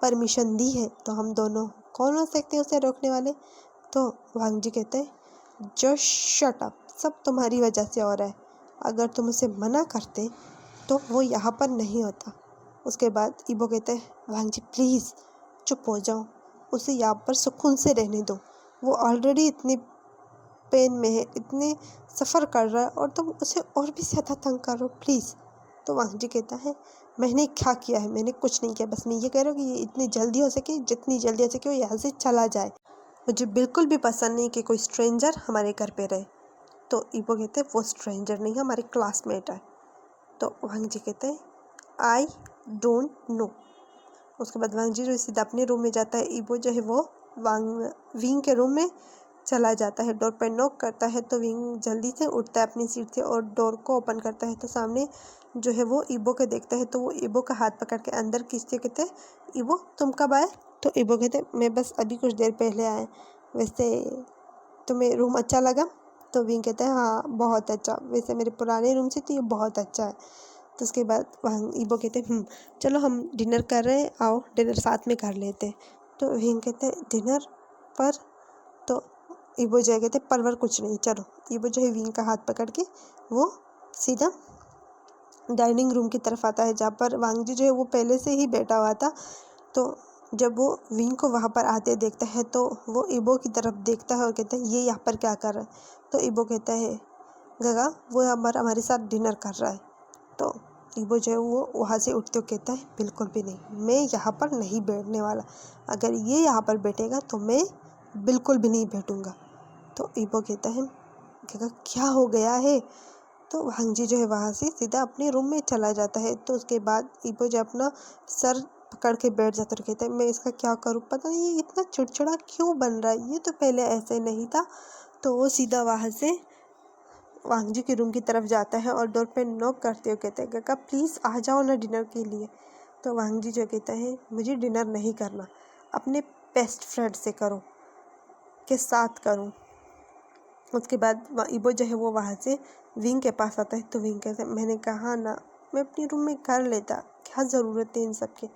परमिशन दी है तो हम दोनों कौन हो सकते हैं उसे रोकने वाले? तो वांग जी कहते हैं जस्ट शट अप, सब तुम्हारी वजह से हो रहा है, अगर तुम उसे मना करते तो वो यहाँ पर नहीं होता। उसके बाद ईबो कहते हैं वांग जी प्लीज़ चुप हो जाओ, उसे यहाँ पर सुकून से रहने दो, वो ऑलरेडी इतनी पेन में है, इतने सफ़र कर रहा है और तुम उसे और भी ज़्यादा तंग कर रहे हो, प्लीज़। तो वांग जी कहता है मैंने क्या किया है? मैंने कुछ नहीं किया, बस मैं ये कह रहा हूँ कि ये इतनी जल्दी हो सके, जितनी जल्दी हो सके वो यहाँ से चला जाए, मुझे बिल्कुल भी पसंद नहीं कि कोई स्ट्रेंजर हमारे घर पे रहे। तो ईबो कहते हैं वो स्ट्रेंजर नहीं है, हमारे क्लासमेट है। तो वांग जी कहते हैं आई डोंट नो। उसके बाद वांग जी जो सीधा अपने रूम में जाता है, ईबो जो है वो विंग के रूम में चला जाता है, डोर पर नॉक करता है। तो विंग जल्दी से उठता है अपनी सीट से और डोर को ओपन करता है। तो सामने जो है वो ईबो को देखता है, तो वो ईबो का हाथ पकड़ के अंदर खींचते कहते हैं ईबो तुम कब आए? तो ईबो कहते मैं बस अभी कुछ देर पहले आए, वैसे तुम्हें रूम अच्छा लगा? तो विंग कहता है हाँ बहुत अच्छा, वैसे मेरे पुराने रूम से तो ये बहुत अच्छा है। तो उसके बाद वहाँ ईबो कहते चलो हम डिनर कर रहे हैं, आओ डिनर साथ में कर लेते हैं। तो विंग कहते हैं डिनर पर? तो ईबो जो है कहते परवर कुछ नहीं, चलो। ईबो जो है विंग का हाथ पकड़ के वो सीधा डाइनिंग रूम की तरफ आता है, जहाँ पर वांग जी जो है वो पहले से ही बैठा हुआ था। तो जब वो विंग को वहाँ पर आते देखता है तो वो ईबो की तरफ देखता है और कहता है ये यहाँ पर क्या कर रहा है? तो ईबो कहता है गगा वो हमारे साथ डिनर कर रहा है। तो ईबो जो है वो वहाँ से उठते हुए कहता है बिल्कुल भी नहीं, मैं यहाँ पर नहीं बैठने वाला, अगर ये यहाँ पर बैठेगा तो मैं बिल्कुल भी नहीं बैठूँगा। तो ईबो कहता है गगा क्या हो गया है? तो वांग जी जो है वहाँ से सीधा अपने रूम में चला जाता है। तो उसके बाद ईबो जो अपना सर पकड़ के बैठ जाता है, कहता है मैं इसका क्या करूँ, पता नहीं ये इतना चिड़चिड़ा क्यों बन रहा है, ये तो पहले ऐसे नहीं था। तो वो सीधा वहाँ से वांग जी के रूम की तरफ जाता है और डोर पे नॉक करते हुए कहता है काका प्लीज़ आ जाओ ना डिनर के लिए। तो वांग जी जो कहता है मुझे डिनर नहीं करना, अपने बेस्ट फ्रेंड से करो, के साथ करूँ। उसके बाद ईबो जो है वो वहाँ से विंग के पास आता है। तो विंग कहता है मैंने कहा ना मैं अपनी रूम में कर लेता, क्या ज़रूरत है इन सब की।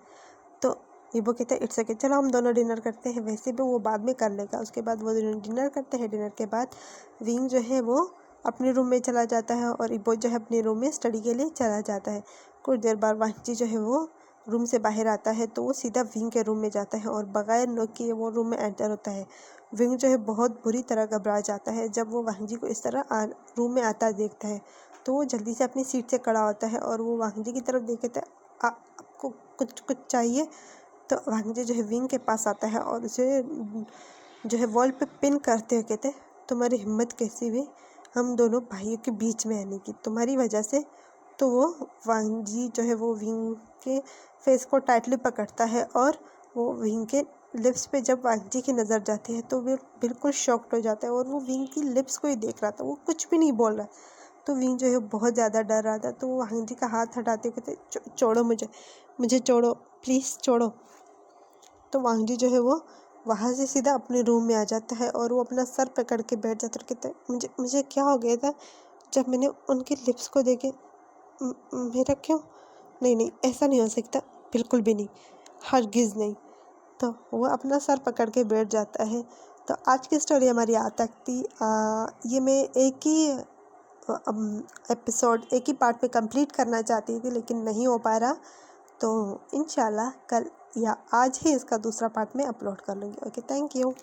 तो ईबो कहता है इट्स ओके, चलो हम दोनों डिनर करते हैं, वैसे भी वो बाद में कर लेगा। उसके बाद वो डिनर करते हैं। डिनर के बाद विंग जो है वो अपने रूम में चला जाता है और ईबो जो है अपने रूम में स्टडी के लिए चला जाता है। कुछ देर बाद वांची जो है वो रूम से बाहर आता है तो वो सीधा विंग के रूम में जाता है और बगैर नॉक किए वो रूम में एंटर होता है। विंग जो है बहुत बुरी तरह घबरा जाता है जब वो वांग जी को इस तरह रूम में आता देखता है। तो वो जल्दी से अपनी सीट से खड़ा होता है और वो वांग जी की तरफ देखता है आपको कुछ चाहिए? तो वांग जी जो है विंग के पास आता है और उसे जो है वॉल पे पिन करते हुए कहते हैं तुम्हारी हिम्मत कैसी हुई हम दोनों भाइयों के बीच में आने की, तुम्हारी वजह से। तो वो वांग जी जो है वो विंग के फेस को टाइटली पकड़ता है और वो विंग के लिप्स पे जब वांग जी की नज़र जाती है तो वो बिल्कुल शॉक्ड हो जाता है और वो विंग की लिप्स को ही देख रहा था, वो कुछ भी नहीं बोल रहा। तो विंग जो है बहुत ज़्यादा डर रहा था, तो वो वांग जी का हाथ हटाते हुए कहते छोड़ो मुझे छोड़ो, प्लीज़ छोड़ो। तो वांग जी जो है वो वहाँ से सीधा अपने रूम में आ जाता है और वो अपना सर पकड़ के बैठ जाता है और कहता है मुझे क्या हो गया था जब मैंने उनके लिप्स को देखे, मेरा क्यों, नहीं ऐसा नहीं हो सकता, बिल्कुल भी नहीं, हरगिज़ नहीं। तो वो अपना सर पकड़ के बैठ जाता है। तो आज की स्टोरी हमारी यहाँ तक थी। ये मैं एक ही एपिसोड एक ही पार्ट में कंप्लीट करना चाहती थी, लेकिन नहीं हो पा रहा। तो इंशाल्लाह कल या आज ही इसका दूसरा पार्ट में अपलोड कर लूँगी। Okay, thank you.